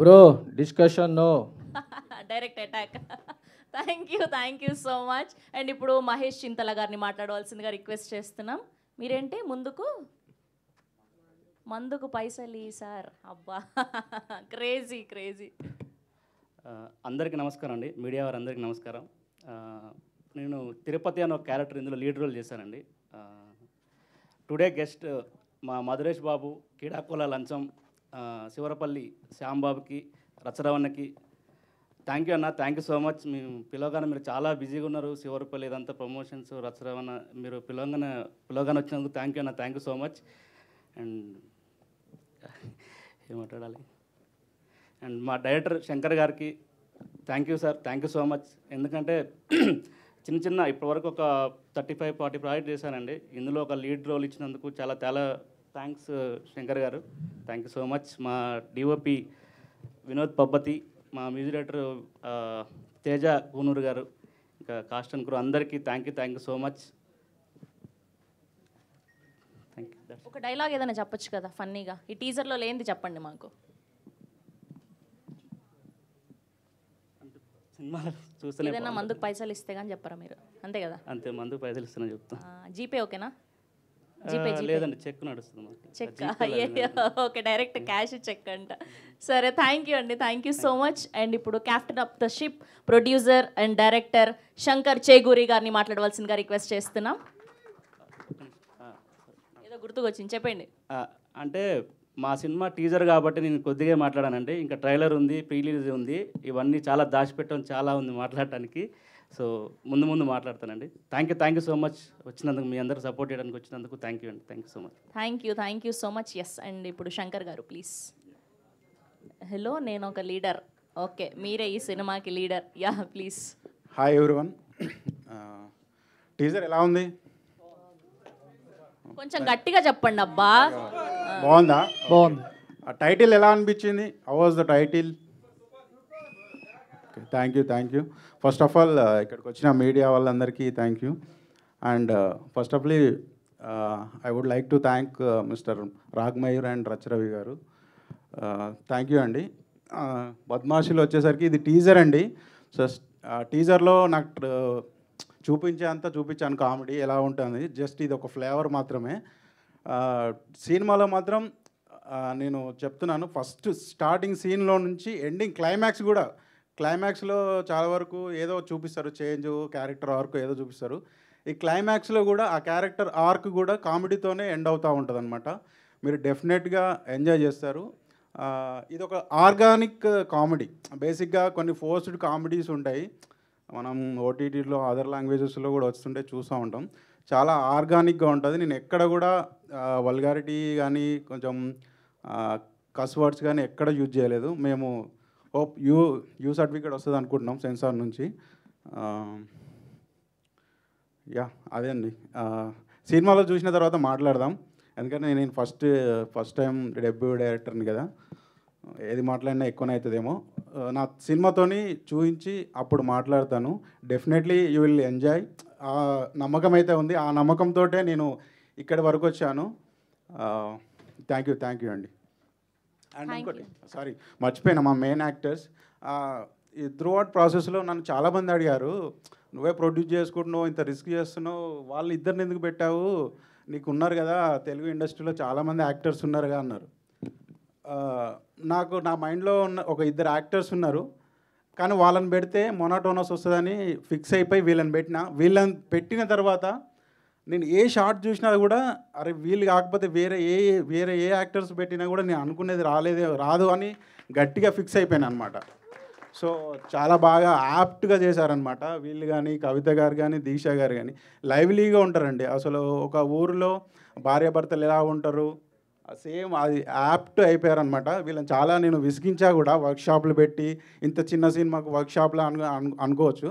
bro? Discussion no, direct attack. Thank you so much. And ఇప్పుడు మహేష్ చింతల గారిని మాట్లాడవలసిందిగా రిక్వెస్ట్ చేస్తున్నాం. మీరేంటి మందుకు పైసలు సార్? అబ్బా, క్రేజీ. అందరికీ నమస్కారం అండి, మీడియా వారందరికీ నమస్కారం. నేను తిరుపతి అనే ఒక క్యారెక్టర్ ఇందులో లీడ్ రోల్ చేశానండి. టుడే గెస్ట్ మా మధురేష్ బాబు, కీడాకోల లంచం, శివరపల్లి శ్యాంబాబుకి, రచ్చరవన్నకి థ్యాంక్ యూ అన్న, థ్యాంక్ యూ సో మచ్. మేము పిలవగానే మీరు చాలా బిజీగా ఉన్నారు, శివరపల్లి ఇదంతా ప్రమోషన్స్, రచ్చరవన్న మీరు పిలవగానే వచ్చినందుకు థ్యాంక్ యూ అన్న, thank you so much. And ఏం మాట్లాడాలి, అండ్ మా డైరెక్టర్ శంకర్ గారికి thank you sir, thank you so much. ఎందుకంటే చిన్న ఇప్పటివరకు ఒక 35-40 ప్రాజెక్ట్ చేశానండి. ఇందులో ఒక లీడ్ రోల్ ఇచ్చినందుకు చాలా థ్యాంక్స్ శంకర్ గారు, థ్యాంక్ యూ సో మచ్. మా డిఓపి వినోద్ పబ్బతి, మా మ్యూజిక్ డైరెక్టర్ తేజ కూనూరు గారు, ఇంకా కాస్ట్ అండ్ క్రూ అందరికీ thank you so much. Thank you. ఒక డైలాగ్ ఏదైనా చెప్పొచ్చు కదా ఫన్నీగా, ఈ టీజర్లో లేనిది చెప్పండి మాకు. సినిమా చూస్తేనే ఏదైనా మందుకు పైసలు ఇస్తే కానీ చెప్పరా మీరు? అంతే కదా? అంతే, మందుకు పైసలు ఇస్తున్నా చెప్తా. జీపే ఓకేనా? లేదండి, చెక్ నడుస్తుంది. Check? Okay, direct cash check అంట. సరే, థ్యాంక్ యూ అండి, thank you so much. And ఇప్పుడు captain of the ship, producer and director Shankar Cheguri గారిని మాట్లాడవలసిందిగా రిక్వెస్ట్ చేస్తున్నాం. ఏదో గుర్తుకొచ్చింది, చెప్పండి. అంటే మా సినిమా టీజర్ కాబట్టి నేను కొద్దిగా మాట్లాడానండి. ఇంకా ట్రైలర్ ఉంది, ప్రీ రిలీజ్ ఉంది, ఇవన్నీ చాలా దాచిపెట్టడం చాలా ఉంది మాట్లాడటానికి. సో ముందు మాట్లాడతానండి. థ్యాంక్ యూ సో మచ్ వచ్చినందుకు, మీ అందరూ సపోర్ట్ చేయడానికి వచ్చినందుకు థ్యాంక్ యూ అండి, thank you so much. Thank you so much. Yes, and ఇప్పుడు శంకర్ గారు ప్లీజ్. హలో, నేను ఒక లీడర్. ఓకే, మీరే ఈ సినిమాకి leader. Yeah please. Hi everyone. Teaser ఎలా ఉంది? కొంచెం గట్టిగా చెప్పండి అబ్బా. బాగుందా? బాగుంది. ఆ టైటిల్ ఎలా అనిపించింది? How was the title? Thank you. First of all ఇక్కడికి వచ్చిన మీడియా వాళ్ళందరికీ thank you. And first of all I would like to thank mister Ragmayur and Racha Ravi గారు. థ్యాంక్ యూ అండి. బద్మాషిలో వచ్చేసరికి ఇది టీజర్ అండి. సో టీజర్లో నాకు చూపించాను కామెడీ ఎలా ఉంటుంది. జస్ట్ ఇది ఒక ఫ్లేవర్ మాత్రమే. సినిమాలో మాత్రం నేను చెప్తున్నాను, ఫస్ట్ స్టార్టింగ్ సీన్లో నుంచి ఎండింగ్ క్లైమాక్స్లో చాలా వరకు ఏదో చూపిస్తారు, చేంజ్ క్యారెక్టర్ ఆర్క్ ఏదో చూపిస్తారు. ఈ క్లైమాక్స్లో కూడా ఆ క్యారెక్టర్ ఆర్క్ కూడా కామెడీతోనే ఎండ్ అవుతూ ఉంటుంది అనమాట. మీరు డెఫినెట్గా ఎంజాయ్ చేస్తారు. ఇది ఒక ఆర్గానిక్ కామెడీ. బేసిక్గా కొన్ని ఫోర్స్డ్ కామెడీస్ ఉంటాయి, మనం ఓటీటీలో అదర్ లాంగ్వేజెస్లో కూడా వస్తుంటే చూస్తూ ఉంటాం. చాలా ఆర్గానిక్గా ఉంటుంది. నేను ఎక్కడ కూడా వల్గారిటీ కానీ కొంచెం కస్ వర్డ్స్ కానీ ఎక్కడ యూజ్ చేయలేదు. మేము హోప్ యూ సర్టిఫికేట్ వస్తుంది అనుకుంటున్నాం సెన్సార్ నుంచి. అదే అండి. సినిమాలో చూసిన తర్వాత మాట్లాడదాం, ఎందుకంటే నేను ఫస్ట్ టైం డెబ్యూ డైరెక్టర్ని కదా, ఏది మాట్లాడినా ఎక్కువనే అవుతుందేమో. నా సినిమాతోని చూపించి అప్పుడు మాట్లాడతాను. Definitely you will enjoy. ఆ నమ్మకం అయితే ఉంది. ఆ నమ్మకంతో నేను ఇక్కడి వరకు వచ్చాను. థ్యాంక్ యూ అండి. అండ్ ఇంకోటి సారీ మర్చిపోయినా, మా మెయిన్ యాక్టర్స్ ఈ త్రూ అవుట్ ప్రాసెస్లో నన్ను చాలామంది అడిగారు, నువ్వే ప్రొడ్యూస్ చేసుకుంటున్నావు, ఇంత రిస్క్ చేస్తున్నావు, వాళ్ళు ఇద్దరిని ఎందుకు పెట్టావు, నీకు ఉన్నారు కదా తెలుగు ఇండస్ట్రీలో చాలామంది యాక్టర్స్ ఉన్నారుగా అన్నారు. నాకు నా మైండ్లో ఉన్న ఒక ఇద్దరు యాక్టర్స్ ఉన్నారు, కానీ వాళ్ళని పెడితే మొనోటోనస్ వస్తుందని ఫిక్స్ అయిపోయి వీళ్ళని పెట్టిన తర్వాత నేను ఏ షార్ట్ చూసినా కూడా అరే వీళ్ళు కాకపోతే వేరే ఏ యాక్టర్స్ పెట్టినా కూడా నేను అనుకునేది రాదు అని గట్టిగా ఫిక్స్ అయిపోయాను అనమాట. సో చాలా బాగా యాప్ట్గా చేశారనమాట వీళ్ళు కానీ, కవిత గారు కానీ, దీక్ష గారు కానీ. లైవ్లీగా ఉంటారండి. అసలు ఒక ఊరిలో భార్యాభర్తలు ఎలా ఉంటారు సేమ్ అది యాప్ట్ అయిపోయారనమాట. వీళ్ళని చాలా నేను విసిగించా కూడా, వర్క్షాప్లు పెట్టి. ఇంత చిన్న సినిమాకు వర్క్షాప్లో అనుకోవచ్చు,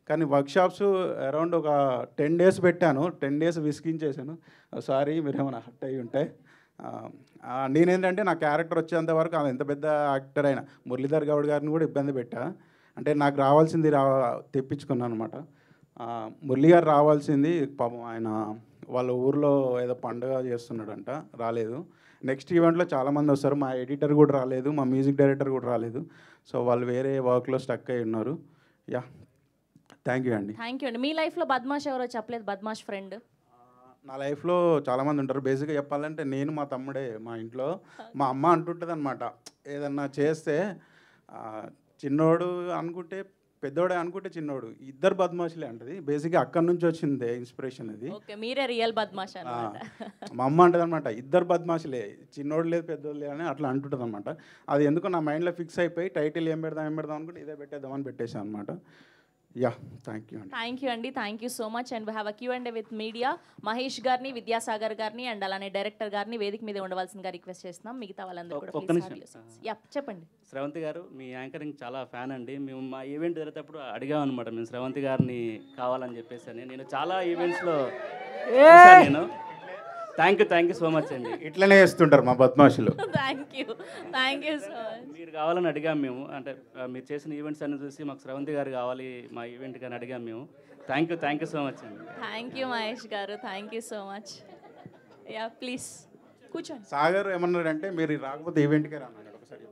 కానీ వర్క్షాప్స్ అరౌండ్ ఒక 10 days పెట్టాను. 10 days విసిగించేసాను. సారీ మీరు ఏమైనా హర్ట్ అయ్యి ఉంటే. నేనేంటంటే నా క్యారెక్టర్ వచ్చేంత వరకు అది ఎంత పెద్ద యాక్టర్ అయినా, మురళీధర్ గౌడ్ గారిని కూడా ఇబ్బంది పెట్టా. అంటే నాకు రావాల్సింది తెప్పించుకున్నాను అనమాట. మురళీ గారు రావాల్సింది పాపం ఆయన వాళ్ళ ఊర్లో ఏదో పండుగ చేస్తున్నాడంట, రాలేదు. నెక్స్ట్ ఈవెంట్లో చాలామంది వస్తారు. మా ఎడిటర్ కూడా రాలేదు, మా మ్యూజిక్ డైరెక్టర్ కూడా రాలేదు. సో వాళ్ళు వేరే వర్క్లో స్టక్ అయి ఉన్నారు. థ్యాంక్ యూ అండి. మీ లైఫ్లో బద్మాష్ ఎవరో చెప్పలేదు, బద్మాష్ ఫ్రెండ్? నా లైఫ్లో చాలామంది ఉంటారు. బేసిక్గా చెప్పాలంటే నేను, మా తమ్ముడే. మా ఇంట్లో మా అమ్మ అంటుంటుంది అనమాట, ఏదన్నా చేస్తే చిన్నోడు అనుకుంటే పెద్దోడే అనుకుంటే చిన్నోడు, ఇద్దరు బద్మాషులే అంటది. బేసిక్గా అక్కడి నుంచి వచ్చింది ఇన్స్పిరేషన్ అది. మీరే రియల్ బద్మాష్ అన్నమాట. మా అమ్మ అంటది అనమాట, ఇద్దరు బద్మాషులే, చిన్నోడు లేదు పెద్దోడు లేదు అని అట్లా అంటుంటుంది అనమాట. అది ఎందుకో నా మైండ్లో ఫిక్స్ అయిపోయి టైటిల్ ఏం పెడదాం అనుకుంటే ఇదే పెట్టేద్దామని పెట్టేశాను అనమాట. థ్యాంక్ యూ అండి. Thank you so much. And we have a Q&A with media. Mahesh గారిని, విద్యాసాగర్ గారిని అండ్ అలానే డైరెక్టర్ గారిని వేదిక మీద ఉండవలసిందిగా రిక్వెస్ట్ చేస్తున్నాం. మిగతా వాళ్ళందరూ కూడా చెప్పండి. శ్రవంతి గారు, మీ యాంకరింగ్ చాలా ఫ్యాన్ అండి. మేము మా ఈవెంట్ జరిగేటప్పుడు అడిగామన్నమాట, మేము శ్రవంతి గారిని కావాలని చెప్పేసి అని. నేను చాలా ఈవెంట్స్లో నేను థ్యాంక్ యూ సో మచ్ అండి. ఇట్లనే చేస్తుంటారు మా Badmashulu. Thank you so much. మీరు కావాలని అడిగాం మేము. అంటే మీరు చేసిన ఈవెంట్స్ అన్ని చూసి మాకు శ్రవంతి గారు కావాలి మా ఈవెంట్ కానీ అడిగాం మేము. థ్యాంక్ యూ సో మచ్ అండి. థ్యాంక్ యూ మహేష్ గారు, thank you so much. Please కూర్చోండి. సాగర్ ఏమన్నాడంటే మీరు రాకపోతే ఈవెంట్కే రామన్నాడు ఒకసారి.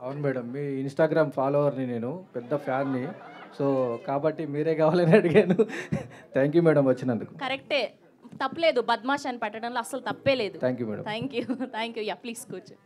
అవును మేడం, మీ ఇన్స్టాగ్రామ్ ఫాలోవర్ని, నేను పెద్ద ఫ్యాన్ని. సో కాబట్టి మీరే కావాలని అడిగాను. థ్యాంక్ యూ మేడం వచ్చినందుకు. కరెక్టే, తప్పలేదు. బద్మాష్ అని పెట్టడంలో అసలు తప్పే లేదు. Thank you madam. Thank you. Please కూర్చో.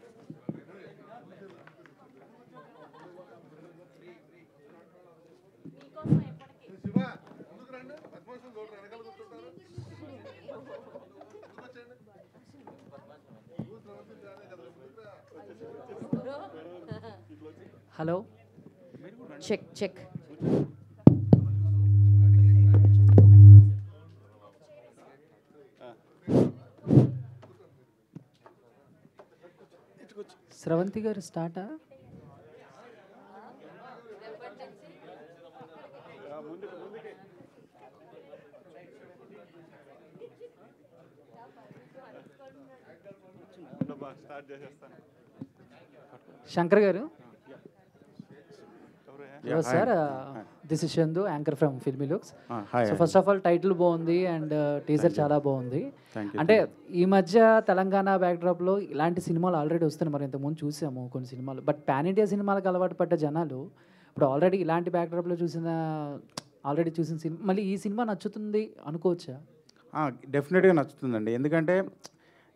Hello, check. స్రవంతి గారు స్టార్టా? స్టార్ట్ చేసేస్తాను. శంకర్ గారు. Yeah, hi. Sir this is Chandu, anchor from Filmy Looks. hi, so hi. First of all title బాగుంది అండ్ టీజర్ Thank you. చాలా బాగుంది. Thank you, అంటే thank ఈ మధ్య తెలంగాణ బ్యాక్డ్రాప్లో ఇలాంటి సినిమాలు ఆల్రెడీ వస్తున్నాయి. మరి ఇంతకుముందు చూసాము కొన్ని సినిమాలు, బట్ పాన్ ఇండియా సినిమాలకు అలవాటు పడ్డ జనాలు ఇప్పుడు ఆల్రెడీ ఇలాంటి బ్యాక్డ్రాప్లో ఆల్రెడీ చూసిన సినిమా మళ్ళీ ఈ సినిమా నచ్చుతుంది అనుకోవచ్చా? డెఫినెట్గా నచ్చుతుందండి. ఎందుకంటే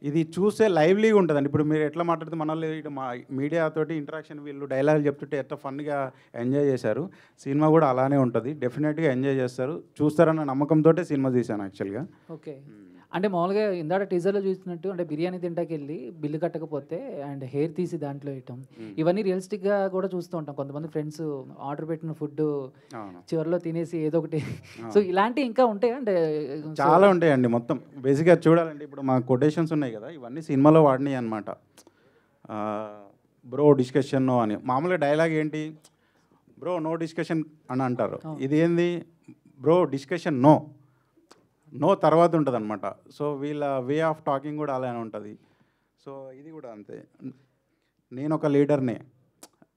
ఇది చూస్తే లైవ్లీగా ఉంటుందండి. ఇప్పుడు మీరు ఎట్లా మాట్లాడితే మన వాళ్ళు ఇటు మా మీడియా తోటి ఇంటరాక్షన్, వీళ్ళు డైలాగులు చెప్తుంటే ఎట్లా ఫన్గా ఎంజాయ్ చేశారు. సినిమా కూడా అలానే ఉంటుంది. డెఫినెట్గా ఎంజాయ్ చేస్తారు, చూస్తారన్న నమ్మకంతో సినిమా తీశాను యాక్చువల్గా. ఓకే. అంటే మామూలుగా ఇందాక టీజర్లో చూసినట్టు అంటే బిర్యానీ తింటాకి వెళ్ళి బిల్లు కట్టకపోతే అండ్ హెయిర్ తీసి దాంట్లో వేయటం, ఇవన్నీ రియలిస్టిక్గా కూడా చూస్తూ ఉంటాం. కొంతమంది ఫ్రెండ్స్ ఆర్డర్ పెట్టిన ఫుడ్ చివరిలో తినేసి ఏదో ఒకటి. సో ఇలాంటివి ఇంకా ఉంటాయి అంటే చాలా ఉంటాయండి. మొత్తం బేసిక్గా చూడాలంటే ఇప్పుడు మా కొటేషన్స్ ఉన్నాయి కదా, ఇవన్నీ సినిమాలో వాడినాయి అనమాట. బ్రో డిస్కషన్ నో అని. మామూలుగా డైలాగ్ ఏంటి, బ్రో నో డిస్కషన్ అని అంటారు. ఇది ఏంది, బ్రో డిస్కషన్ నో తర్వాత ఉంటుంది అనమాట. సో వీళ్ళ వే ఆఫ్ టాకింగ్ కూడా అలానే ఉంటుంది. సో ఇది కూడా అంతే. నేను ఒక లీడర్నే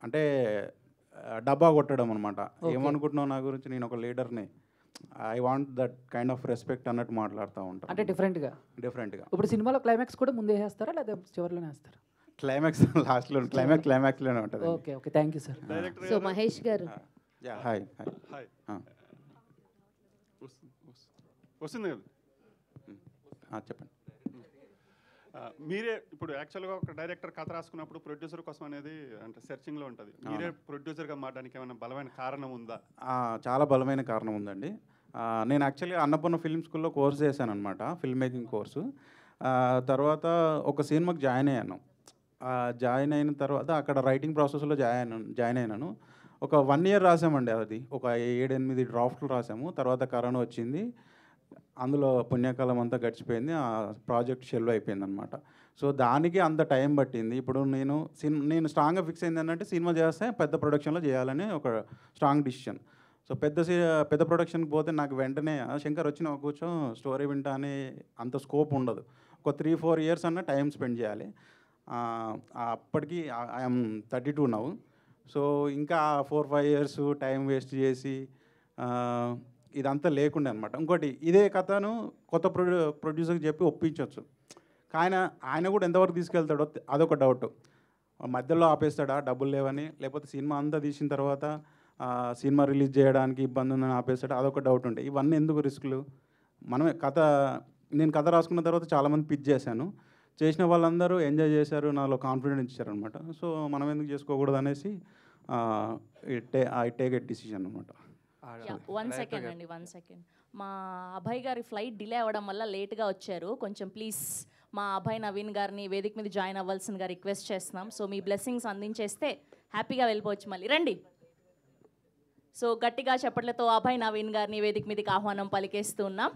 అంటే డబ్బా కొట్టడం అనమాట. ఏమనుకుంటున్నావు నా గురించి, నేను ఒక లీడర్నే, I want that kind of respect అన్నట్టు మాట్లాడుతూ ఉంటాను. అంటే డిఫరెంట్గా. ఇప్పుడు సినిమాలో క్లైమాక్స్ కూడా ముందే వేస్తారా లేదా చివరిలోనే వేస్తారా? క్లైమాక్స్ లాస్ట్లో, క్లైమాక్స్లోనే ఉంటుంది. Okay okay, thank you sir. So Mahesh గారు. హాయ్. వస్తుంది కదా, చెప్పండి. మీరే ఇప్పుడు యాక్చువల్గా ఒక డైరెక్టర్ కథ రాసుకున్నప్పుడు ప్రొడ్యూసర్ కోసం అనేది అంటే సెర్చింగ్లో ఉంటుంది. మీరే ప్రొడ్యూసర్గా మారడానికి ఏమైనా బలమైన కారణం ఉందా? చాలా బలమైన కారణం ఉందండి. నేను యాక్చువల్గా అన్నపూర్ణ ఫిల్మ్ స్కూల్లో కోర్స్ చేశాను అనమాట, ఫిల్మ్ మేకింగ్ కోర్సు. తర్వాత ఒక సినిమాకి జాయిన్ అయ్యాను. జాయిన్ అయిన తర్వాత అక్కడ రైటింగ్ ప్రాసెస్లో జాయిన్ అయినాను. ఒక 1 year రాసామండి. అది ఒక 7-8 డ్రాఫ్ట్లు రాసాము. తర్వాత కరోనా వచ్చింది, అందులో పుణ్యకాలం అంతా గడిచిపోయింది. ఆ ప్రాజెక్ట్ షెల్వ్ అయిపోయింది అనమాట. సో దానికి అంత టైం పట్టింది. ఇప్పుడు నేను స్ట్రాంగ్గా ఫిక్స్ అయింది ఏంటంటే సినిమా చేస్తే పెద్ద ప్రొడక్షన్లో చేయాలని ఒక స్ట్రాంగ్ డిసిషన్. సో పెద్ద ప్రొడక్షన్కి పోతే నాకు వెంటనే శంకర్ వచ్చిన కూర్చో స్టోరీ వింటా అని అంత స్కోప్ ఉండదు. ఒక 3-4 years అన్న టైం స్పెండ్ చేయాలి. అప్పటికి ఐఎమ్ 32 నౌ. సో ఇంకా 4-5 years టైం వేస్ట్ చేసి ఇదంతా లేకుండే అనమాట. ఇంకోటి ఇదే కథను కొత్త ప్రొడ్యూసర్కి చెప్పి ఒప్పించవచ్చు. కానీ ఆయన కూడా ఎంతవరకు తీసుకెళ్తాడో అదొక డౌట్. మధ్యలో ఆపేస్తాడా డబ్బులు లేవని, లేకపోతే సినిమా అంతా తీసిన తర్వాత సినిమా రిలీజ్ చేయడానికి ఇబ్బంది ఉందని ఆపేస్తాడా, అదొక డౌట్ ఉంటాయి. ఇవన్నీ ఎందుకు రిస్కులు? మనమే నేను కథ రాసుకున్న తర్వాత చాలామంది పిచ్ చేశాను. చేసిన వాళ్ళందరూ ఎంజాయ్ చేశారు, నాలో కాన్ఫిడెన్స్ ఇచ్చారనమాట. సో మనం ఎందుకు చేసుకోకూడదు అనేసి ఐ టేక్ ఎ డిసిషన్ అనమాట. 1 second అండి, 1 second. మా అభయ్ గారి ఫ్లైట్ డిలే అవ్వడం వల్ల లేట్గా వచ్చారు. కొంచెం ప్లీజ్ మా అభయ్ నవీన్ గారిని వేదిక మీద జాయిన్ అవ్వాల్సిందిగా రిక్వెస్ట్ చేస్తున్నాం. సో మీ బ్లెస్సింగ్స్ అందించేస్తే హ్యాపీగా వెళ్ళిపోవచ్చు. మళ్ళీ రండి. సో గట్టిగా చెప్పట్లతో అభయ్ నవీన్ గారిని వేదిక మీదకి ఆహ్వానం పలికేస్తూ ఉన్నాం.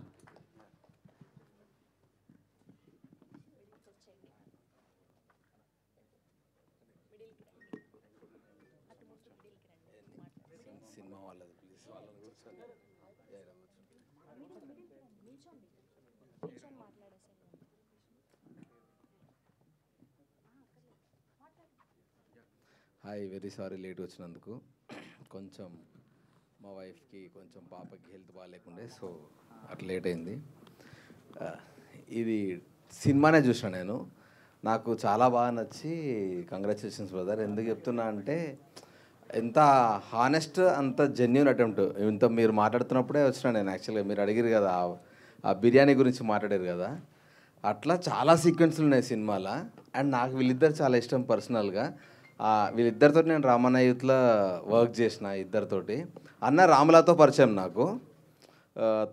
హాయ్, వెరీ సారీ లేట్ వచ్చినందుకు. కొంచెం మా వైఫ్కి కొంచెం పాపకి హెల్త్ బాగాలేకుండే, సో అట్లా లేట్ అయింది. ఇది సినిమానే చూసిన నేను, నాకు చాలా బాగా నచ్చి కంగ్రాచులేషన్స్ బ్రదర్. ఎందుకు చెప్తున్నా అంటే ఎంత హానెస్ట్, అంత జెన్యూన్ అటెంప్ట్. ఇంత మీరు మాట్లాడుతున్నప్పుడే వచ్చినా నేను. యాక్చువల్గా మీరు అడిగారు కదా ఆ బిర్యానీ గురించి మాట్లాడారు కదా, అట్లా చాలా సీక్వెన్స్లు ఉన్నాయి సినిమాలో. అండ్ నాకు వీళ్ళిద్దరు చాలా ఇష్టం పర్సనల్గా. వీళ్ళిద్దరితో నేను రామన్న యూత్లో వర్క్ చేసిన. ఇద్దరితోటి అన్న రాములతో పరిచయం నాకు.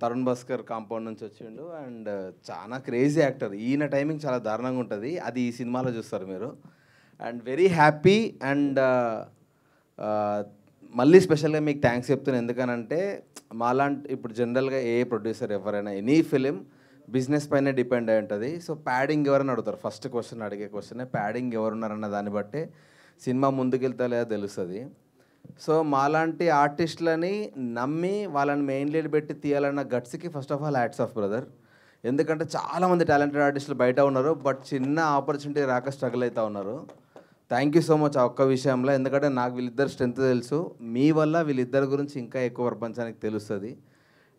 తరుణ్ భాస్కర్ కాంపౌండ్ నుంచి వచ్చిండు అండ్ చాలా క్రేజీ యాక్టర్. ఈయన టైమింగ్ చాలా దారుణంగా ఉంటుంది, అది ఈ సినిమాలో చూస్తారు మీరు. And very happy. అండ్ మళ్ళీ స్పెషల్గా మీకు థ్యాంక్స్ చెప్తున్నాను. ఎందుకనంటే మాలాంటి ఇప్పుడు జనరల్గా ఏ ప్రొడ్యూసర్ ఎవరైనా ఎనీ ఫిలిం బిజినెస్ పైన డిపెండ్ అయి ఉంటుంది. సో ప్యాడింగ్ ఎవరైనా అడుగుతారు, ఫస్ట్ క్వశ్చన్ అడిగే క్వశ్చనే ప్యాడింగ్ ఎవరున్నారన్న దాన్ని బట్టే సినిమా ముందుకెళ్తా లేదా తెలుస్తుంది. సో మాలాంటి ఆర్టిస్టులని నమ్మి వాళ్ళని మెయిన్ లీడ్ పెట్టి తీయాలన్న గట్స్కి first of all hats off brother. ఎందుకంటే చాలామంది టాలెంటెడ్ ఆర్టిస్టులు బయట ఉన్నారు, బట్ చిన్న ఆపర్చునిటీ రాక స్ట్రగుల్ అవుతూ ఉన్నారు. థ్యాంక్ యూ సో మచ్ ఆ ఒక్క విషయంలో, ఎందుకంటే నాకు వీళ్ళిద్దరు స్ట్రెంత్ తెలుసు, మీ వల్ల వీళ్ళిద్దరి గురించి ఇంకా ఎక్కువ ప్రపంచానికి తెలుస్తుంది.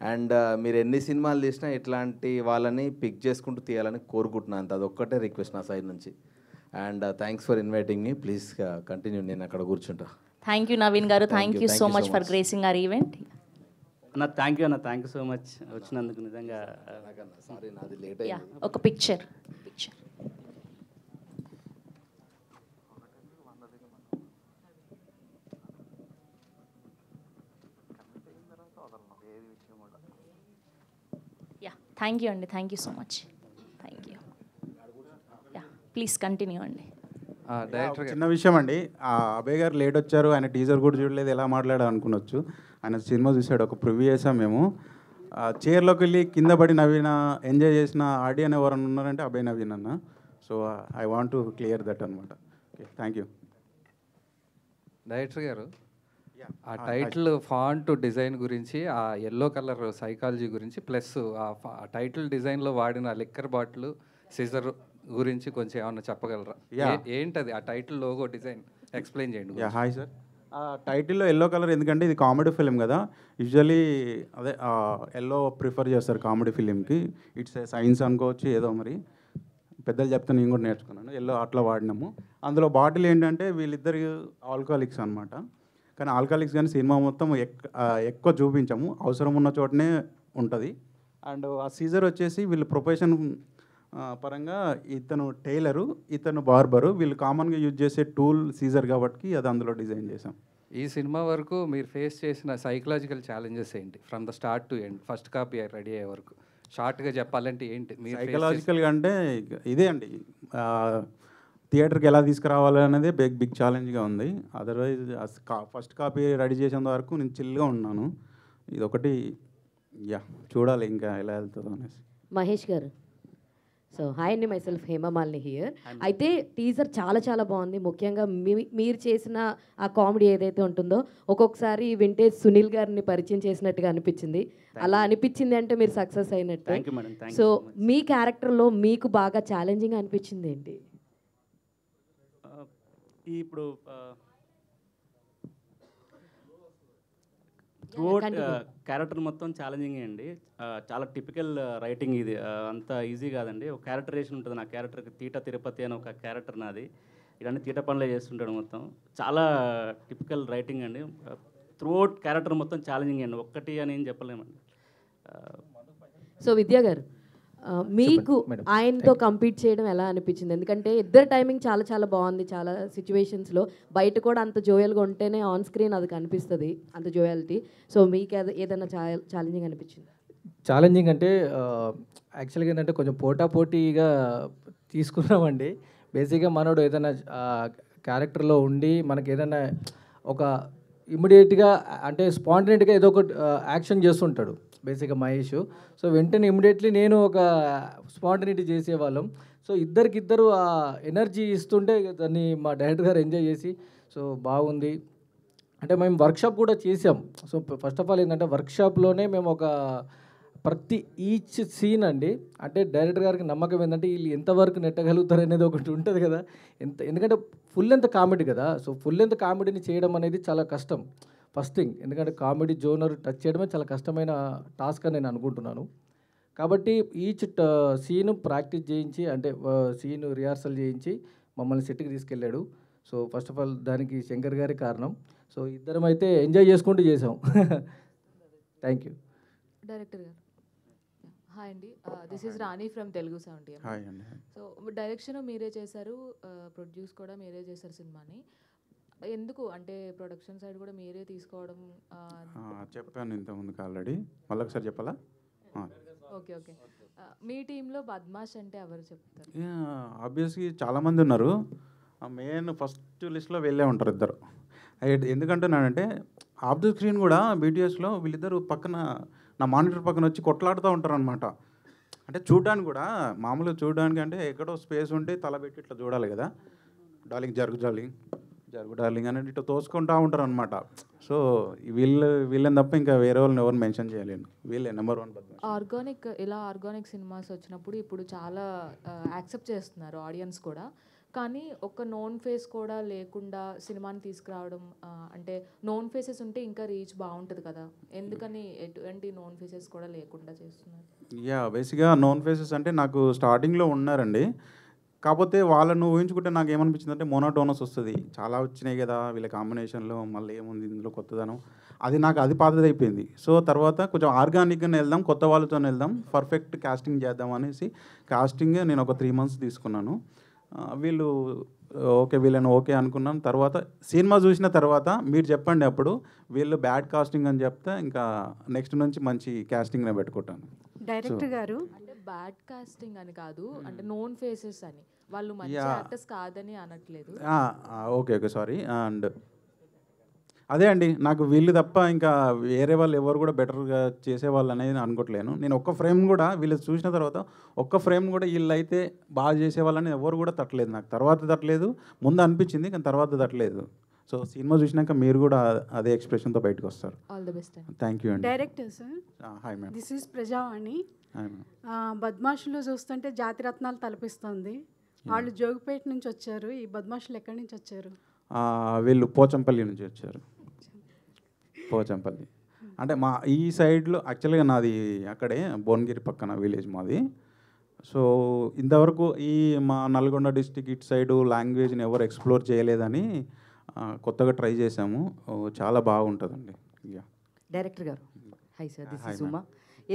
అండ్ మీరు ఎన్ని సినిమాలు తీసినా ఇట్లాంటి వాళ్ళని పిక్ చేసుకుంటూ తీయాలని కోరుకుంటున్నాను. అంత అదొక్కటే రిక్వెస్ట్ నా సైడ్ నుంచి. And thanks for inviting me. Please continue, నేను అక్కడ కూర్చుంటా. థ్యాంక్ యూ నవీన్ గారు, thank you so much for gracing our event. అన్న థ్యాంక్ యూ సో మచ్ వచ్చినందుకు. నిజంగా సారీ నాది లేట్ యా, ఒక పిక్చర్. యా, థ్యాంక్ యూ అండి, thank you so much. Thank you. Yeah, please continue అండి. ఒక చిన్న విషయం అండి, అభయ్ గారు లేట్ వచ్చారు, ఆయన టీజర్ కూడా చూడలేదు, ఎలా మాట్లాడారు అనుకునొచ్చు. ఆయన సినిమా చూసాడు, ఒక ప్రివ్యూ చేసాం మేము. చైర్లోకి వెళ్ళి కింద పడి నవ్విన, ఎంజాయ్ చేసిన ఆడియన్ ఎవరన్నా ఉన్నారంటే అభయ్ నవీన్ అన్న. So I want to clear that అనమాట. Okay, thank you. డైరెక్టర్ గారు, ఆ టైటిల్ ఫాంట్ డిజైన్ గురించి, ఆ ఎల్లో కలర్ సైకాలజీ గురించి, ప్లస్ ఆ టైటిల్ డిజైన్లో వాడిన లిక్కర్ బాటిల్, సిజర్ గురించి కొంచెం ఏమన్నా చెప్పగలరా? ఏంటది ఆ టైటిల్ లోగో డిజైన్ ఎక్స్ప్లెయిన్ చేయండి. Hi sir. ఆ టైటిల్లో ఎల్లో కలర్ ఎందుకంటే ఇది కామెడీ ఫిలిం కదా, యూజువలీ అదే ఎల్లో ప్రిఫర్ చేస్తారు కామెడీ ఫిలింకి. ఇట్స్ సైన్స్ అనుకోవచ్చు, ఏదో మరి పెద్దలు చెప్తే నేను కూడా నేర్చుకున్నాను. ఎల్లో అట్లా వాడినాము. అందులో బాటిల్ ఏంటంటే వీళ్ళిద్దరు ఆల్కహాలిక్స్ అనమాట. కానీ ఆల్కహాలిక్స్ కానీ సినిమా మొత్తం ఎక్కువ చూపించాము, అవసరం ఉన్న చోటనే ఉంటుంది. అండ్ ఆ సీజర్ వచ్చేసి వీళ్ళు ప్రొఫెషన్ పరంగా ఇతను టైలరు, ఇతను బార్బరు, వీళ్ళు కామన్గా యూజ్ చేసే టూల్ సీజర్ కాబట్టి అది అందులో డిజైన్ చేసాం. ఈ సినిమా వరకు మీరు ఫేస్ చేసిన సైకలాజికల్ ఛాలెంజెస్ ఏంటి, from the start to end, first copy ready అయ్యే వరకు షార్ట్గా చెప్పాలంటే ఏంటి? సైకలాజికల్గా అంటే ఇదే అండి, థియేటర్కి ఎలా తీసుకురావాలి అనేది బిగ్ ఛాలెంజ్గా ఉంది. అదర్వైజ్ ఫస్ట్ కాపీ రెడీ చేసేంత వరకు నేను చిల్గా ఉన్నాను. ఇదొకటి చూడాలి ఇంకా ఎలా వెళ్తుందో అనేసి. మహేష్ గారు, సో హాయ్ అండి, మైసెల్ఫ్ హేమమాలిని హియర్. అయితే టీజర్ చాలా బాగుంది. ముఖ్యంగా మీరు చేసిన ఆ కామెడీ ఏదైతే ఉంటుందో ఒక్కొక్కసారి వింటేజ్ సునీల్ గారిని పరిచయం చేసినట్టుగా అనిపించింది. అలా అనిపించింది అంటే మీరు సక్సెస్ అయినట్టు. సో మీ క్యారెక్టర్లో మీకు బాగా ఛాలెంజింగ్ అనిపించింది ఏంటి? ఇప్పుడు త్రూఅవుట్ క్యారెక్టర్ మొత్తం ఛాలెంజింగ్ అండి. చాలా టిపికల్ రైటింగ్ ఇది, అంత ఈజీ కాదండి. ఒక క్యారెక్టరేషన్ ఉంటుంది నా క్యారెక్టర్కి. తీట తిరుపతి అని ఒక క్యారెక్టర్ నాది. ఇలాంటి తీట పనులే చేస్తుంటాడు మొత్తం. చాలా టిపికల్ రైటింగ్ అండి. త్రూఅవుట్ క్యారెక్టర్ మొత్తం ఛాలెంజింగ్ అండి, ఒక్కటి అని ఏం చెప్పలేమండి. సో విద్యా గారు, మీకు ఆయనతో కంపీట్ చేయడం ఎలా అనిపించింది? ఎందుకంటే ఇద్దరు టైమింగ్ చాలా బాగుంది. చాలా సిచ్యువేషన్స్లో బయట కూడా అంత జోయల్గా ఉంటేనే ఆన్ స్క్రీన్ అది కనిపిస్తుంది, అంత జోయాలిటీ. సో మీకు ఏదైనా ఛాలెంజింగ్ అనిపించింది? ఛాలెంజింగ్ అంటే యాక్చువల్గా ఏంటంటే కొంచెం పోటాపోటీగా తీసుకున్నామండి. బేసిక్గా మనోడు ఏదైనా క్యారెక్టర్లో ఉండి మనకి ఏదైనా ఒక ఇమ్మీడియట్గా అంటే స్పాంటనేట్గా ఏదో ఒక యాక్షన్ చేస్తుంటాడు బేసిక్గా మహేష్. సో వెంటనే ఇమ్మీడియట్లీ నేను ఒక స్పాంటనిటీ చేసేవాళ్ళం. సో ఇద్దరికిద్దరు ఆ ఎనర్జీ ఇస్తుంటే దాన్ని మా డైరెక్టర్ గారు ఎంజాయ్ చేసి సో బాగుంది అంటే మేము వర్క్షాప్ కూడా చేసాం. సో ఫస్ట్ ఆఫ్ ఆల్ ఏంటంటే వర్క్షాప్లోనే మేము ఒక ప్రతి ఈచ్ సీన్ అండి, అంటే డైరెక్టర్ గారికి నమ్మకం ఏంటంటే వీళ్ళు ఎంతవరకు నెట్టగలుగుతారు అనేది ఒకటి ఉంటుంది కదా. ఎందుకంటే ఫుల్ లెంత్ కామెడీ కదా. సో ఫుల్ లెంత్ కామెడీని చేయడం అనేది చాలా కష్టం ఫస్ట్ థింగ్. ఎందుకంటే కామెడీ జోనర్ టచ్ చేయడమే చాలా కష్టమైన టాస్క్ అని నేను అనుకుంటున్నాను. కాబట్టి ఈచ్ సీను ప్రాక్టీస్ చేయించి అంటే సీను రిహార్సల్ చేయించి మమ్మల్ని సెట్కి తీసుకెళ్ళాడు. సో ఫస్ట్ ఆఫ్ ఆల్ దానికి శంకర్ గారి కారణం. సో ఇద్దరం అయితే ఎంజాయ్ చేసుకుంటూ చేసాం. Thank you. డైరెక్టర్ గారు హాయ్ అండి, this is Rani from Telugu 70. Hi అండి. సో డైరెక్షన్ మీరే చేశారు, ప్రొడ్యూస్ కూడా మీరే చేశారు సినిమాని. ఎందుకు అంటే ప్రొడక్షన్ సైడ్ కూడా మీరే తీసుకోవడం? చెప్పాను ఇంతకుముందుకు ఆల్రెడీ, మళ్ళీ ఒకసారి చెప్పాలా? ఓకే. మీ టీంలో బద్మాష్ అంటే ఎవరు చెప్తారు? ఆబ్వియస్లీ చాలామంది ఉన్నారు. మెయిన్ ఫస్ట్ లిస్ట్లో వెళ్ళే ఉంటారు ఇద్దరు. ఎందుకంటున్నానంటే ఆఫ్ ది స్క్రీన్ కూడా బీటీఎస్లో వీళ్ళిద్దరు పక్కన నా మానిటర్ పక్కన వచ్చి కొట్లాడుతూ ఉంటారు అనమాట. అంటే చూడడానికి కూడా మామూలుగా చూడడానికి అంటే ఎక్కడో స్పేస్ ఉంటే తల పెట్టి ఇట్లా చూడాలి కదా, డార్లింగ్ జరుగు డార్లింగ్ జరుగు డార్లింగ్ అని ఇట్లా తోసుకుంటూ ఉంటారు అనమాట. సో వీళ్ళని తప్ప ఇంకా వేరే వాళ్ళని ఎవరు మెన్షన్ చేయలేను, వీళ్ళే నెంబర్ 1 బద్మాష్. ఇలా ఆర్గానిక్ సినిమాస్ వచ్చినప్పుడు ఇప్పుడు చాలా యాక్సెప్ట్ చేస్తున్నారు ఆడియన్స్ కూడా. కానీ ఒక నోన్ ఫేస్ కూడా లేకుండా సినిమాని తీసుకురావడం, అంటే నోన్ ఫేసెస్ ఉంటే ఇంకా రీచ్ బాగుంటుంది కదా, ఎందుకని ఎటువంటి నోన్ ఫేసెస్ కూడా లేకుండా చేస్తున్నారు? బేసిక్గా నోన్ ఫేసెస్ అంటే నాకు స్టార్టింగ్లో ఉన్నారండి. కాకపోతే వాళ్ళను ఊహించుకుంటే నాకు ఏమనిపించింది అంటే మోనోటోనస్ వస్తుంది, చాలా వచ్చినాయి కదా వీళ్ళ కాంబినేషన్లో, మళ్ళీ ఏముంది ఇందులో కొత్తదనం, అది పాతది అయిపోయింది. సో తర్వాత కొంచెం ఆర్గానిక్గానే వెళ్దాం, కొత్త వాళ్ళతో వెళ్దాం, పర్ఫెక్ట్ కాస్టింగ్ చేద్దాం అనేసి కాస్టింగ్ నేను ఒక 3 months తీసుకున్నాను. వీళ్ళు వీళ్ళని ఓకే అనుకున్నాను. తర్వాత సినిమా చూసిన తర్వాత మీరు చెప్పండి, అప్పుడు వీళ్ళు బ్యాడ్ కాస్టింగ్ అని చెప్తే ఇంకా నెక్స్ట్ నుంచి మంచి కాస్టింగ్నే పెట్టుకుంటాను. డైరెక్టర్ గారు అంటే బ్యాడ్ కాస్టింగ్ అని కాదు, అంటే నోన్ ఫేసెస్ అని, వాళ్ళు మంచి యాక్టర్స్ కాదని అనట్లేదు. Okay sorry. అండ్ అదే అండి, నాకు వీళ్ళు తప్ప ఇంకా వేరే వాళ్ళు ఎవరు కూడా బెటర్గా చేసేవాళ్ళు అనేది అనుకోవట్లేను. నేను ఒక్క ఫ్రేమ్ కూడా వీళ్ళు చూసిన తర్వాత ఒక్క ఫ్రేమ్ కూడా వీళ్ళు అయితే బాగా చేసేవాళ్ళని ఎవరు కూడా తట్టలేదు. నాకు తర్వాత తట్టలేదు, ముందు అనిపించింది కానీ తర్వాత తట్టలేదు. సో సినిమా చూసినాక మీరు కూడా అదే ఎక్స్ప్రెషన్తో బయటకు వస్తారు. All the best. Thank you అండి. Director sir, hi ma'am. This is Prajavani. Hi ma'am. Badmashulu చూస్తుంటే జాతిరత్నాలు తలపిస్తుంది. వాళ్ళు జోగిపేట నుంచి వచ్చారు, ఈ బద్మాషులు ఎక్కడి నుంచి వచ్చారు? వీళ్ళు పోచంపల్లి నుంచి వచ్చారు. పోచంపల్లి అంటే మా ఈ సైడ్లో యాక్చువల్గా నాది అక్కడే భువనగిరి పక్కన విలేజ్ మాది. సో ఇంతవరకు ఈ మా నల్గొండ డిస్టిక్ ఇటు సైడు లాంగ్వేజ్ని ఎవరు ఎక్స్ప్లోర్ చేయలేదని కొత్తగా ట్రై చేసాము. చాలా బాగుంటుందండి. డైరెక్టర్ గారు హై సార్, దిస్ ఇస్ సుమా.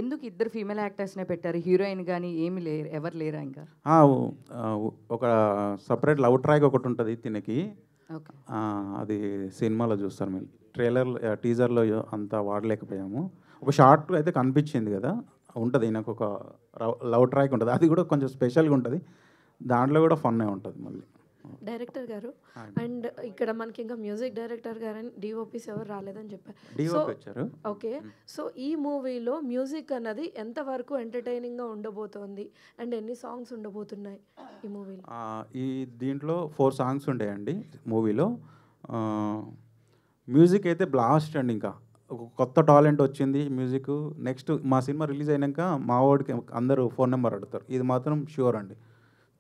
ఎందుకు ఇద్దరు ఫీమేల్ యాక్టర్స్నే పెట్టారు, హీరోయిన్ కానీ ఏమి లేరు, ఎవరు లేరా? ఇంకా ఒక సపరేట్ లవ్ ట్రాక్ ఒకటి ఉంటుంది తినకి, అది సినిమాలో చూస్తారు మీరు. టీజర్లో అంతా వాడలేకపోయాము. ఒక షార్ట్ అయితే కనిపించింది కదా, ఉంటుంది నాకు ఒక లవ్ ట్రాక్ ఉంటుంది, అది కూడా కొంచెం స్పెషల్గా ఉంటుంది, దాంట్లో కూడా ఫన్నే ఉంటుంది మళ్ళీ. డైరెక్టర్ గారు అండ్ ఇక్కడ మనకి ఇంకా మ్యూజిక్ డైరెక్టర్ గారు అండ్ డిఓపీస్ ఎవరు రాలేదని చెప్పారు. వచ్చారు. ఓకే, సో ఈ మూవీలో మ్యూజిక్ అన్నది ఎంతవరకు ఎంటర్టైనింగ్గా ఉండబోతోంది అండ్ ఎన్ని సాంగ్స్ ఉండబోతున్నాయి ఈ మూవీలో? దీంట్లో 4 songs ఉంటాయండి మూవీలో. మ్యూజిక్ అయితే బ్లాస్ట్ అండి, ఇంకా ఒక కొత్త టాలెంట్ వచ్చింది మ్యూజిక్. నెక్స్ట్ మా సినిమా రిలీజ్ అయినాక మా వాడికి అందరూ ఫోన్ నెంబర్ అడుగుతారు, ఇది మాత్రం ష్యూర్ అండి.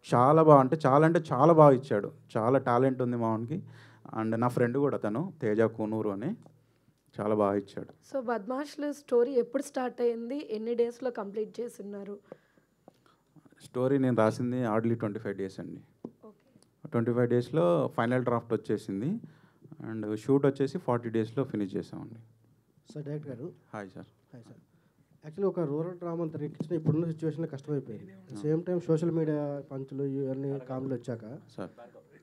చాలా అంటే చాలా బాగా ఇచ్చాడు, చాలా టాలెంట్ ఉంది మా వాడికి. అండ్ నా ఫ్రెండ్ కూడా తను తేజ కూనూరు అని, చాలా బాగా ఇచ్చాడు. సో బద్మాష్ల స్టోరీ ఎప్పుడు స్టార్ట్ అయ్యింది, ఎన్ని డేస్లో కంప్లీట్ చేస్తున్నారు? స్టోరీ నేను రాసింది హార్డ్లీ 25 days అండి. 25 daysలో ఫైనల్ డ్రాఫ్ట్ వచ్చేసింది అండ్ షూట్ వచ్చేసి 40 daysలో ఫినిష్ చేసామండి. సార్ డైరెక్టర్ గారు hi sir. Hi sir. Actually ఒక రూరల్ డ్రామా అంతా రిక్కించిన ఇప్పుడున్న సిచ్యువేషన్లో కష్టమైపోయింది. సేమ్ టైం సోషల్ మీడియా పంచులు ఇవన్నీ కామెడీలు వచ్చాక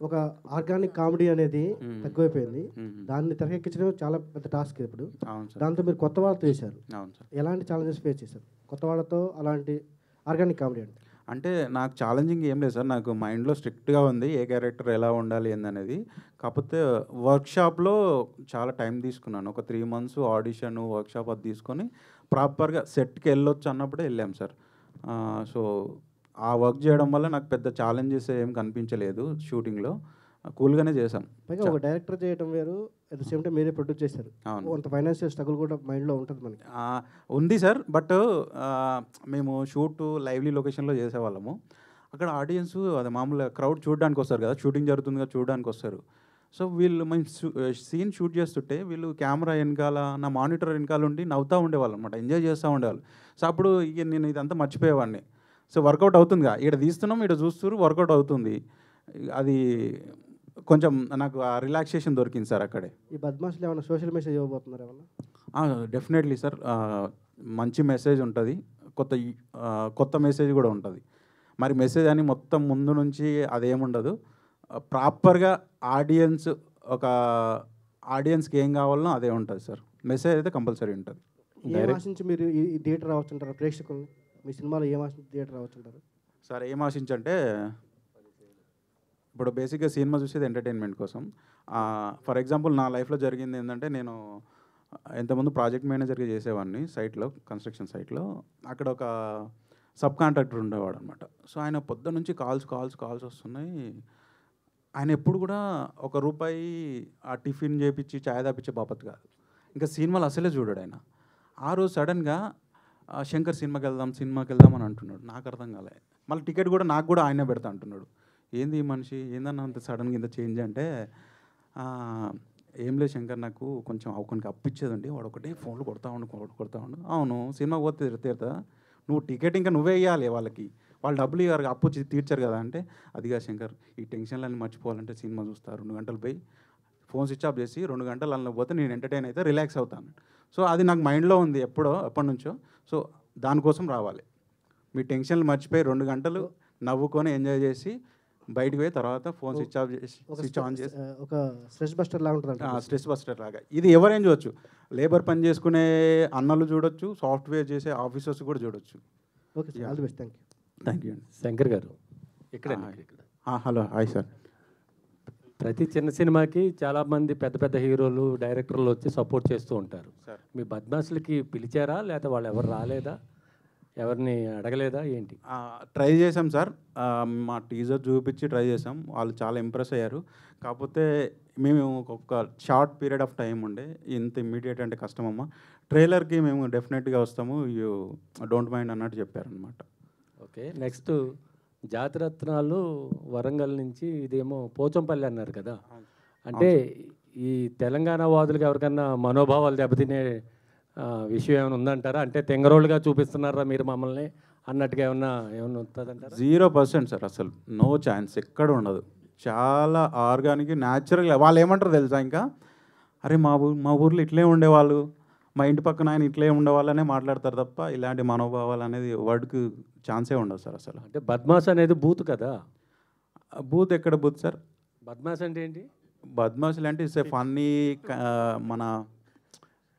ఒక ఆర్గానిక్ కామెడీ అనేది తక్కువైపోయింది. దాన్ని తెరకెక్కించడం చాలా పెద్ద టాస్క్ ఇప్పుడు. దాంతో మీరు కొత్త వాళ్ళతో చేశారు, ఎలాంటి ఛాలెంజెస్ ఫేస్ చేశారు కొత్త వాళ్ళతో అలాంటి ఆర్గానిక్ కామెడీ అంటే నాకు ఛాలెంజింగ్ ఏం లేదు సార్, నాకు మైండ్లో స్ట్రిక్ట్గా ఉంది ఏ క్యారెక్టర్ ఎలా ఉండాలి ఏందనేది. కాకపోతే వర్క్షాప్లో చాలా టైం తీసుకున్నాను, ఒక 3 months ఆడిషన్ వర్క్షాప్ అది తీసుకొని ప్రాపర్గా సెట్కి వెళ్ళొచ్చు అన్నప్పుడే వెళ్ళాం సార్. సో ఆ వర్క్ చేయడం వల్ల నాకు పెద్ద ఛాలెంజెస్ ఏం కనిపించలేదు షూటింగ్లో, కూల్గానే చేసాం. పైగా ఒక డైరెక్టర్ చేయడం వేరు, అట్ ద సేమ్ టైం మీరే ప్రొడ్యూస్ చేశారు. కొంత ఫైనాన్షియల్ స్ట్రగుల్ కూడా మైండ్లో ఉంటుంది మనకి. ఉంది సార్, బట్ మేము షూట్ లైవ్లీ లొకేషన్లో చేసేవాళ్ళము. అక్కడ ఆడియన్స్ అది మామూలుగా క్రౌడ్ చూడడానికి వస్తారు కదా, షూటింగ్ జరుగుతుంది కదా చూడడానికి వస్తారు. సో వీళ్ళు మేము సీన్ షూట్ చేస్తుంటే వీళ్ళు కెమెరా వెనకాల నా మానిటర్ వెనకాల ఉండి నవ్వుతూ ఉండేవాళ్ళు అనమాట, ఎంజాయ్ చేస్తూ ఉండేవాళ్ళు. సో అప్పుడు ఇక నేను ఇదంతా మర్చిపోయేవాడిని. సో వర్కౌట్ అవుతుందిగా, ఇక్కడ తీస్తున్నాం ఇక్కడ చూస్తూ వర్కౌట్ అవుతుంది, అది కొంచెం నాకు ఆ రిలాక్సేషన్ దొరికింది సార్ అక్కడే. ఈ బద్మాష్లో ఏమైనా సోషల్ మెసేజ్ ఇవ్వబోతున్నారు ఏమన్నా? డెఫినెట్లీ సార్, మంచి మెసేజ్ ఉంటుంది, కొత్త మెసేజ్ కూడా ఉంటుంది. మరి మెసేజ్ అని మొత్తం ముందు నుంచి అదేముండదు, ప్రాపర్గా ఆడియన్స్కి ఏం కావాలనో అదే ఉంటుంది సార్. మెసేజ్ అయితే కంపల్సరీ ఉంటుంది. ఏం ఆశించి మీరు ఈ థియేటర్ రావచ్చుంటారు ప్రేక్షకులు, మీ సినిమాలో ఏం ఆశించి థియేటర్ రావచ్చుంటారు? సార్ ఏం ఆశించంటే, ఇప్పుడు బేసిక్గా సినిమా చూసేది ఎంటర్టైన్మెంట్ కోసం. ఫర్ ఎగ్జాంపుల్ నా లైఫ్లో జరిగింది ఏంటంటే, నేను ఇంతకుముందు ప్రాజెక్ట్ మేనేజర్గా చేసేవాడిని సైట్లో, కన్స్ట్రక్షన్ సైట్లో. అక్కడ ఒక సబ్ కాంట్రాక్టర్ ఉండేవాడు అనమాట. సో ఆయన పొద్దు నుంచి కాల్స్ వస్తున్నాయి, ఆయన ఎప్పుడు కూడా ₹1 ఆ టిఫిన్ చేపించి చాయ్ తాపించే బాపత్ కాదు. ఇంకా సినిమాలు అసలే చూడాడు ఆయన. ఆ రోజు సడన్గా శంకర్ సినిమాకి వెళ్దాం అని అంటున్నాడు. నాకు అర్థం కాలే. మళ్ళీ టికెట్ కూడా నాకు కూడా ఆయనే పెడతా అంటున్నాడు. ఏంది ఈ మనిషి ఏందన్నా అంత సడన్గా ఇంత చేంజ్ అంటే, ఏం లేదు శంకర్, నాకు కొంచెం అవకానికి అప్పిచ్చేదండి, వాడు ఒకటే ఫోన్లు కొడతా ఉండు. అవును, సినిమాకి పోతే తీరుతా, నువ్వు టికెట్ ఇంకా నువ్వే ఇవ్వాలి వాళ్ళకి, వాళ్ళు డబ్బులు ఇవ్వరు, అప్పు తీర్చారు కదా అంటే, అదిగా శంకర్, ఈ టెన్షన్లన్నీ మర్చిపోవాలంటే సినిమా చూస్తా, 2 గంటలు పోయి ఫోన్ స్విచ్ ఆఫ్ చేసి 2 గంటలు అలా పోతే నేను ఎంటర్టైన్ అయితే రిలాక్స్ అవుతాను. సో అది నాకు మైండ్లో ఉంది ఎప్పటి నుంచో. సో దానికోసం రావాలి. మీ టెన్షన్లు మర్చిపోయి 2 గంటలు నవ్వుకొని ఎంజాయ్ చేసి బయటికి పోయి తర్వాత ఫోన్ స్విచ్ ఆఫ్ చేసి స్విచ్ ఆన్ చేసి ఒక స్ట్రెస్ బస్టర్ లాగా ఉంటుంది. స్ట్రెస్ బస్టర్ లాగా ఇది ఎవరైనా చూడొచ్చు. లేబర్ పని చేసుకునే అన్నలు చూడొచ్చు, సాఫ్ట్వేర్ చేసే ఆఫీసర్స్ కూడా చూడొచ్చు. Okay sir, all the best. Thank you అండి. శంకర్ గారు ఇక్కడ హలో, హాయ్ సార్. ప్రతి చిన్న సినిమాకి చాలామంది పెద్ద పెద్ద హీరోలు డైరెక్టర్లు వచ్చి సపోర్ట్ చేస్తూ ఉంటారు. మీ బద్మాసులకి పిలిచారా, లేకపోతే వాళ్ళు ఎవరు రాలేదా, ఎవరిని అడగలేదా ఏంటి? ట్రై చేసాం సార్, మా టీజర్ చూపించి ట్రై చేసాం, వాళ్ళు చాలా ఇంప్రెస్ అయ్యారు. కాకపోతే మేము ఒక షార్ట్ పీరియడ్ ఆఫ్ టైం ఉండే, ఇంత ఇమ్మీడియట్ అంటే కష్టమమ్మా, ట్రైలర్కి మేము డెఫినెట్గా వస్తాము, యూ డోంట్ మైండ్ అన్నట్టు చెప్పారనమాట. ఓకే, నెక్స్ట్ జాతిరత్నాలు వరంగల్ నుంచి, ఇదేమో పోచంపల్లి అన్నారు కదా, అంటే ఈ తెలంగాణ వాదులకు ఎవరికన్నా మనోభావాలు దెబ్బతినే విషయం ఏమైనా ఉందంటారా? అంటే తెంగరోళ్ళుగా చూపిస్తున్నారా మీరు మమ్మల్ని అన్నట్టుగా ఏమన్నా ఉంటుందంటారా? 0% సార్, అసలు నో ఛాన్స్, ఎక్కడ ఉండదు. చాలా ఆర్గానిక్ న్యాచురల్గా. వాళ్ళు ఏమంటారు తెలుసా, ఇంకా అరే మా ఊర్లో ఇట్లే ఉండేవాళ్ళు, మా ఇంటి పక్కన ఆయన ఇట్లే ఉండేవాళ్ళనే మాట్లాడతారు తప్ప ఇలాంటి మనోభావాలు అనేది వర్డ్కి ఛాన్సే ఉండదు సార్ అసలు. అంటే బద్మాస్ అనేది బూత్ కదా. బూత్ ఎక్కడ బూత్ సార్? బద్మాస్ అంటే ఏంటి? బద్మాసులు అంటే ఇట్స్ ఏ ఫన్నీ, మన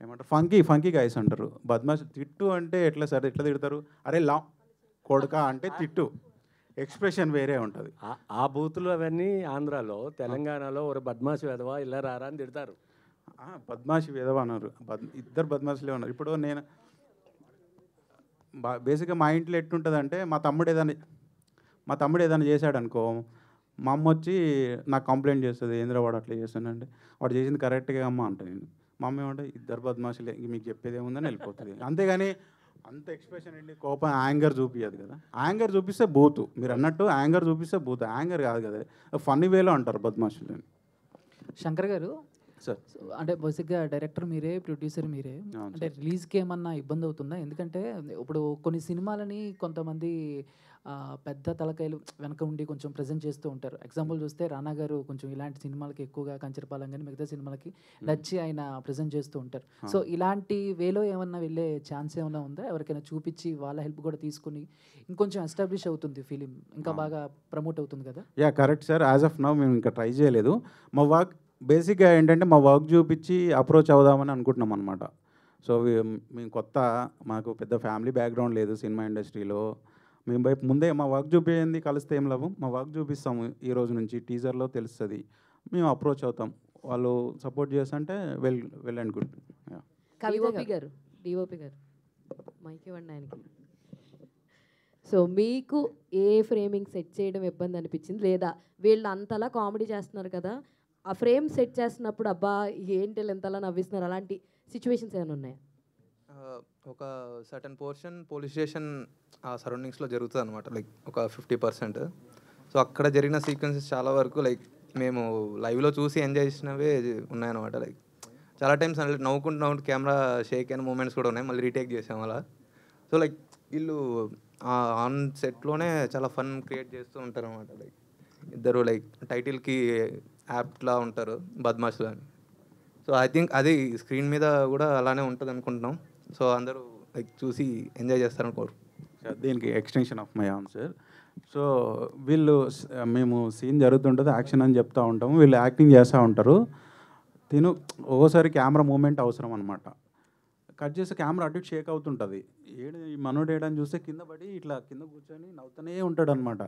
ఏమంటారు, ఫంకీ గైస్ అంటారు. బద్మాస్ తిట్టు అంటే ఎట్లా సార్, ఎట్లా తిడతారు? అరే లా కొడుక అంటే తిట్టు, ఎక్స్ప్రెషన్ వేరే ఉంటుంది. ఆ బూతులు అవన్నీ ఆంధ్రాలో, తెలంగాణలో ఒక బద్మాసి వెధవా ఇలా రారా అని తిడతారు. బద్మాషి వెధవా అన్నారు, ఇద్దరు బద్మాసులే ఉన్నారు. ఇప్పుడు నేను బేసిక్గా మా ఇంట్లో ఎట్టుంటుంది అంటే, మా తమ్ముడు ఏదైనా చేశాడు అనుకో, మా అమ్మ వచ్చి నాకు కంప్లైంట్ చేస్తుంది, ఏంద్ర వాడు అట్లా చేస్తానంటే, వాడు చేసింది కరెక్ట్గా అమ్మ అంట. నేను మా అమ్మ ఏమంటే, ఇద్దరు బద్మాషులే, మీకు చెప్పేది ఏముందని వెళ్ళిపోతుంది. అంతేగాని అంత ఎక్స్ప్రెషన్ ఏంటి, కోపం యాంగర్ చూపించదు కదా. యాంగర్ చూపిస్తే బూతు, మీరు అన్నట్టు యాంగర్ చూపిస్తే బూతు, యాంగర్ కాదు కదా, ఫన్నీ వేలో అంటారు బద్మాషులు. శంకర్ గారు సార్, అంటే బేసిక్గా డైరెక్టర్ మీరే, ప్రొడ్యూసర్ మీరే, అంటే రిలీజ్కి ఏమన్నా ఇబ్బంది అవుతుందా? ఎందుకంటే ఇప్పుడు కొన్ని సినిమాలని కొంతమంది పెద్ద తలకాయలు వెనక ఉండి కొంచెం ప్రజెంట్ చేస్తూ ఉంటారు. ఎగ్జాంపుల్ చూస్తే రానా గారు కొంచెం ఇలాంటి సినిమాలకి ఎక్కువగా కంచరపాలెం కానీ మిగతా సినిమాలకి నచ్చి ఆయన ప్రజెంట్ చేస్తూ ఉంటారు. సో ఇలాంటి వేలో ఏమన్నా వెళ్ళే ఛాన్స్ ఏమైనా ఉందా? ఎవరికైనా చూపించి వాళ్ళ హెల్ప్ కూడా తీసుకుని ఇంకొంచెం ఎస్టాబ్లిష్ అవుతుంది ఫిలిం, ఇంకా బాగా ప్రమోట్ అవుతుంది కదా? Yeah, correct sir. As of now మేము ఇంకా ట్రై చేయలేదు. మా వర్క్ బేసిక్గా ఏంటంటే, మా వర్క్ చూపించి అప్రోచ్ అవుదామని అనుకుంటున్నాం అనమాట. సో మేము కొత్త, మాకు పెద్ద ఫ్యామిలీ బ్యాక్గ్రౌండ్ లేదు సినిమా ఇండస్ట్రీలో. మేము ముందే మా వర్క్ చూపించింది కలిస్తే ఏం లాభం, మా వర్క్ చూపిస్తాము ఈ రోజు నుంచి, టీజర్లో తెలుస్తుంది, మేము అప్రోచ్ అవుతాం, వాళ్ళు సపోర్ట్ చేస్తుంటే వెల్ అండ్ గుడ్. డిఓపి గారు మైక్ ఇవ్వండి ఆయనకి. సో మీకు ఏ ఫ్రేమింగ్ సెట్ చేయడం ఇబ్బంది అనిపించింది, లేదా వీళ్ళు అంతలా కామెడీ చేస్తున్నారు కదా, ఆ ఫ్రేమ్ సెట్ చేస్తున్నప్పుడు అబ్బా ఏంటి ఎంతలా నవ్విస్తున్నారు, అలాంటి సిచ్యువేషన్స్ ఏమైనా ఉన్నాయా? ఒక సర్టన్ పోర్షన్ పోలీస్ స్టేషన్ ఆ సరౌండింగ్స్లో జరుగుతుంది అనమాట, లైక్ ఒక 50%. సో అక్కడ జరిగిన సీక్వెన్సెస్ చాలా వరకు లైక్ మేము లైవ్లో చూసి ఎంజాయ్ చేసినవే ఉన్నాయన్నమాట. లైక్ చాలా టైమ్స్ నవ్వుకుంటూ కెమెరా షేక్ అయిన మూమెంట్స్ కూడా ఉన్నాయి, మళ్ళీ రీటేక్ చేసాం అలా. సో లైక్ వీళ్ళు ఆన్ సెట్లోనే చాలా ఫన్ క్రియేట్ చేస్తూ ఉంటారు అనమాట. లైక్ ఇద్దరు లైక్ టైటిల్కి యాప్ట్లా ఉంటారు, బద్మాషులు అని. సో ఐ థింక్ అది స్క్రీన్ మీద కూడా అలానే ఉంటుంది అనుకుంటున్నాం. సో అందరూ లైక్ చూసి ఎంజాయ్ చేస్తారనుకోరు. దీనికి extension of my answer. So వీళ్ళు మేము సీన్ జరుగుతుంటుంది, యాక్షన్ అని చెప్తూ ఉంటాము, వీళ్ళు యాక్టింగ్ చేస్తూ ఉంటారు. ఒక్కోసారి కెమెరా మూమెంట్ అవసరం అనమాట. కట్ చేస్తే కెమెరా అటు షేక్ అవుతుంటుంది, ఈ మనోడు ఏడని చూస్తే కింద పడి ఇట్లా కింద కూర్చొని నవ్వుతూనే ఉంటాడు అనమాట.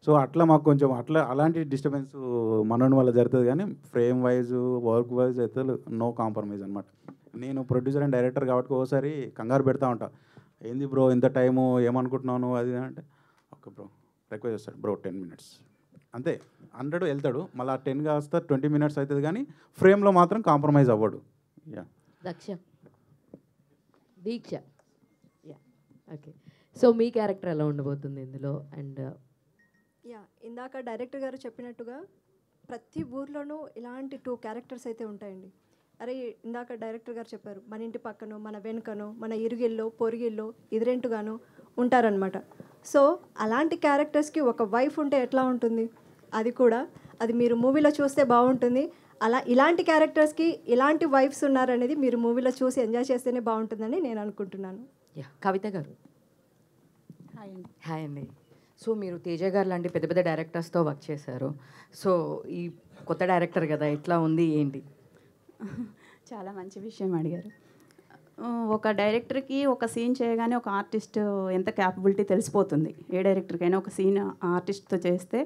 సో అట్లా మాకు కొంచెం అలాంటి డిస్టర్బెన్స్ మనోడి వల్ల జరుగుతుంది, కానీ ఫ్రేమ్ వైజ్ వర్క్ వైజ్ అయితే నో కాంప్రమైజ్ అనమాట. నేను ప్రొడ్యూసర్ అండ్ డైరెక్టర్ కాబట్టి ఒకసారి కంగారు పెడతా ఉంటా, ఏంది బ్రో ఇంత టైము, ఏమనుకుంటున్నాను అది అంటే, ఓకే బ్రో రిక్వెస్ట్ చేస్తాడు, బ్రో 10 minutes అంతే 100 వెళ్తాడు, మళ్ళీ 10 కాస్త 20 మినిట్స్ అవుతుంది, కానీ ఫ్రేమ్లో మాత్రం కాంప్రమైజ్ అవ్వడు. యా దక్ష, దీక్ష, యా ఓకే. సో మీ క్యారెక్టర్ ఎలా ఉండబోతుంది ఇందులో? అండ్ యా, ఇందాక డైరెక్టర్ గారు చెప్పినట్టుగా ప్రతి ఊర్లోనూ ఇలాంటి 2 క్యారెక్టర్స్ అయితే ఉంటాయండి. అరే ఇందాక డైరెక్టర్ గారు చెప్పారు, మన ఇంటి పక్కనో మన వెనుకనో మన ఇరుగిల్లో పొరుగిల్లో ఎదురెంటుగానో ఉంటారనమాట. సో అలాంటి క్యారెక్టర్స్కి ఒక వైఫ్ ఉంటే ఎట్లా ఉంటుంది, అది కూడా అది మీరు మూవీలో చూస్తే బాగుంటుంది. ఇలాంటి క్యారెక్టర్స్కి ఇలాంటి వైఫ్స్ ఉన్నారనేది మీరు మూవీలో చూసి ఎంజాయ్ చేస్తేనే బాగుంటుందని నేను అనుకుంటున్నాను. యా, కవిత గారు. హాయ్ అండి. సో మీరు తేజ గారు లాంటి పెద్ద పెద్ద డైరెక్టర్స్తో వర్క్ చేశారు. సో ఈ కొత్త డైరెక్టర్ కదా, ఎట్లా ఉంది ఏంటి? చాలా మంచి విషయం అడిగారు. ఒక డైరెక్టర్కి ఒక సీన్ చేయగానే ఒక ఆర్టిస్ట్ ఎంత క్యాపబిలిటీ తెలిసిపోతుంది. ఏ డైరెక్టర్కైనా ఒక సీన్ ఆర్టిస్ట్తో చేస్తే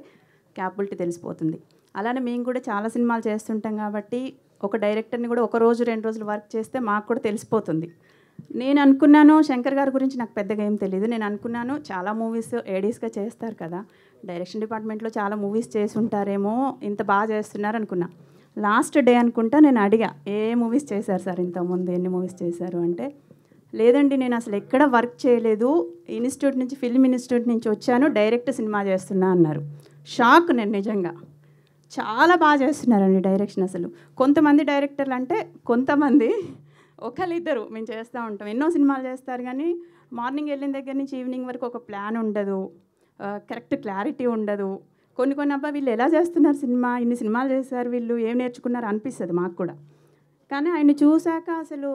క్యాపబిలిటీ తెలిసిపోతుంది. అలానే మేము కూడా చాలా సినిమాలు చేస్తుంటాం కాబట్టి ఒక డైరెక్టర్ని కూడా 1 రోజు 2 రోజులు వర్క్ చేస్తే మాకు కూడా తెలిసిపోతుంది. నేను అనుకున్నాను శంకర్ గారి గురించి నాకు పెద్దగా ఏం తెలియదు. నేను అనుకున్నాను చాలా మూవీస్ ఏడీస్గా చేస్తారు కదా, డైరెక్షన్ డిపార్ట్మెంట్లో చాలా మూవీస్ చేసి ఉంటారేమో, ఇంత బాగా చేస్తున్నారు అనుకున్నా. లాస్ట్ డే అనుకుంటా నేను అడిగా, ఏ మూవీస్ చేశారు సార్ ఇంతకుముందు, ఎన్ని మూవీస్ చేశారు అంటే, లేదండి నేను అసలు ఎక్కడ వర్క్ చేయలేదు, ఇన్స్టిట్యూట్ నుంచి ఫిల్మ్ ఇన్స్టిట్యూట్ నుంచి వచ్చాను, డైరెక్ట్ సినిమా చేస్తున్నా అన్నారు. షాక్ నేను నిజంగా. చాలా బాగా చేస్తున్నారండి డైరెక్షన్. అసలు కొంతమంది డైరెక్టర్లు అంటే కొంతమంది ఒకళ్ళిద్దరు మేము చేస్తూ ఉంటాం, ఎన్నో సినిమాలు చేస్తారు కానీ మార్నింగ్ వెళ్ళిన దగ్గర నుంచి ఈవినింగ్ వరకు ఒక ప్లాన్ ఉండదు, కరెక్ట్ క్లారిటీ ఉండదు. కొన్ని అబ్బా వీళ్ళు ఎలా చేస్తున్నారు సినిమా, ఇన్ని సినిమాలు చేశారు వీళ్ళు, ఏం నేర్చుకున్నారు అనిపిస్తుంది మాకు కూడా. కానీ ఆయన చూశాక అసలు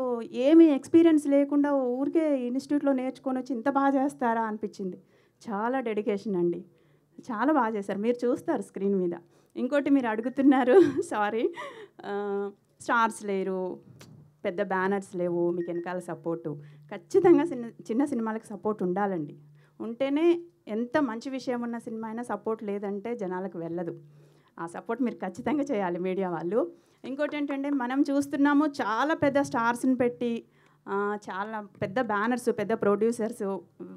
ఏమీ ఎక్స్పీరియన్స్ లేకుండా ఊరికే ఇన్స్టిట్యూట్లో నేర్చుకొని వచ్చి ఇంత బాగా చేస్తారా అనిపించింది. చాలా డెడికేషన్ అండి, చాలా బాగా చేశారు. మీరు చూస్తారు స్క్రీన్ మీద. ఇంకోటి మీరు అడుగుతున్నారు సారీ, స్టార్స్ లేరు, పెద్ద బ్యానర్స్ లేవు, మీకు వెనకాల సపోర్టు. ఖచ్చితంగా చిన్న సినిమాలకు సపోర్ట్ ఉండాలండి. ఉంటేనే ఎంత మంచి విషయం ఉన్న సినిమా అయినా సపోర్ట్ లేదంటే జనాలకు వెళ్ళదు. ఆ సపోర్ట్ మీరు ఖచ్చితంగా చేయాలి మీడియా వాళ్ళు. ఇంకోటి ఏంటంటే మనం చూస్తున్నాము చాలా పెద్ద స్టార్స్ని పెట్టి చాలా పెద్ద బ్యానర్స్, పెద్ద ప్రొడ్యూసర్స్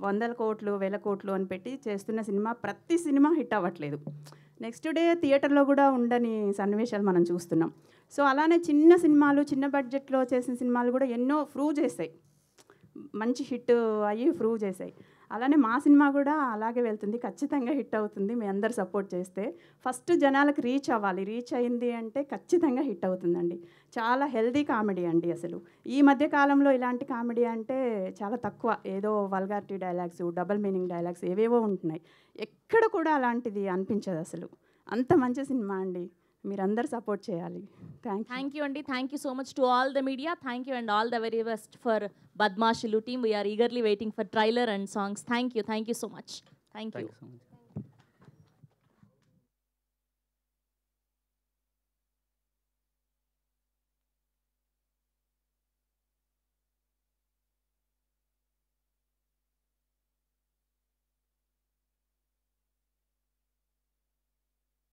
100 కోట్లు 1000 కోట్లు అని పెట్టి చేస్తున్న సినిమా, ప్రతి సినిమా హిట్ అవ్వట్లేదు. నెక్స్ట్ డే థియేటర్లో కూడా ఉండని సన్నివేశాలు మనం చూస్తున్నాం. సో అలానే చిన్న సినిమాలు, చిన్న బడ్జెట్లో చేసిన సినిమాలు కూడా ఎన్నో ప్రూవ్ చేశాయి, మంచి హిట్ అయ్యి ప్రూవ్ చేశాయి. అలానే మా సినిమా కూడా అలాగే వెళ్తుంది, ఖచ్చితంగా హిట్ అవుతుంది మీ అందరు సపోర్ట్ చేస్తే. ఫస్ట్ జనాలకు రీచ్ అవ్వాలి, రీచ్ అయింది అంటే ఖచ్చితంగా హిట్ అవుతుందండి. చాలా హెల్దీ కామెడీ అండి. అసలు ఈ మధ్య కాలంలో ఇలాంటి కామెడీ అంటే చాలా తక్కువ, ఏదో vulgarity dialogues, double meaning dialogues ఏవేవో ఉంటున్నాయి. ఎక్కడ కూడా అలాంటిది అనిపించదు అసలు. అంత మంచి సినిమా అండి, మీరందరూ సపోర్ట్ చేయాలి. థ్యాంక్ యూ అండి. Thank you so much to all the media. Thank you and all the very best for Badmashulu team. We're eagerly waiting for trailer and songs. Thank you so much. Thank you.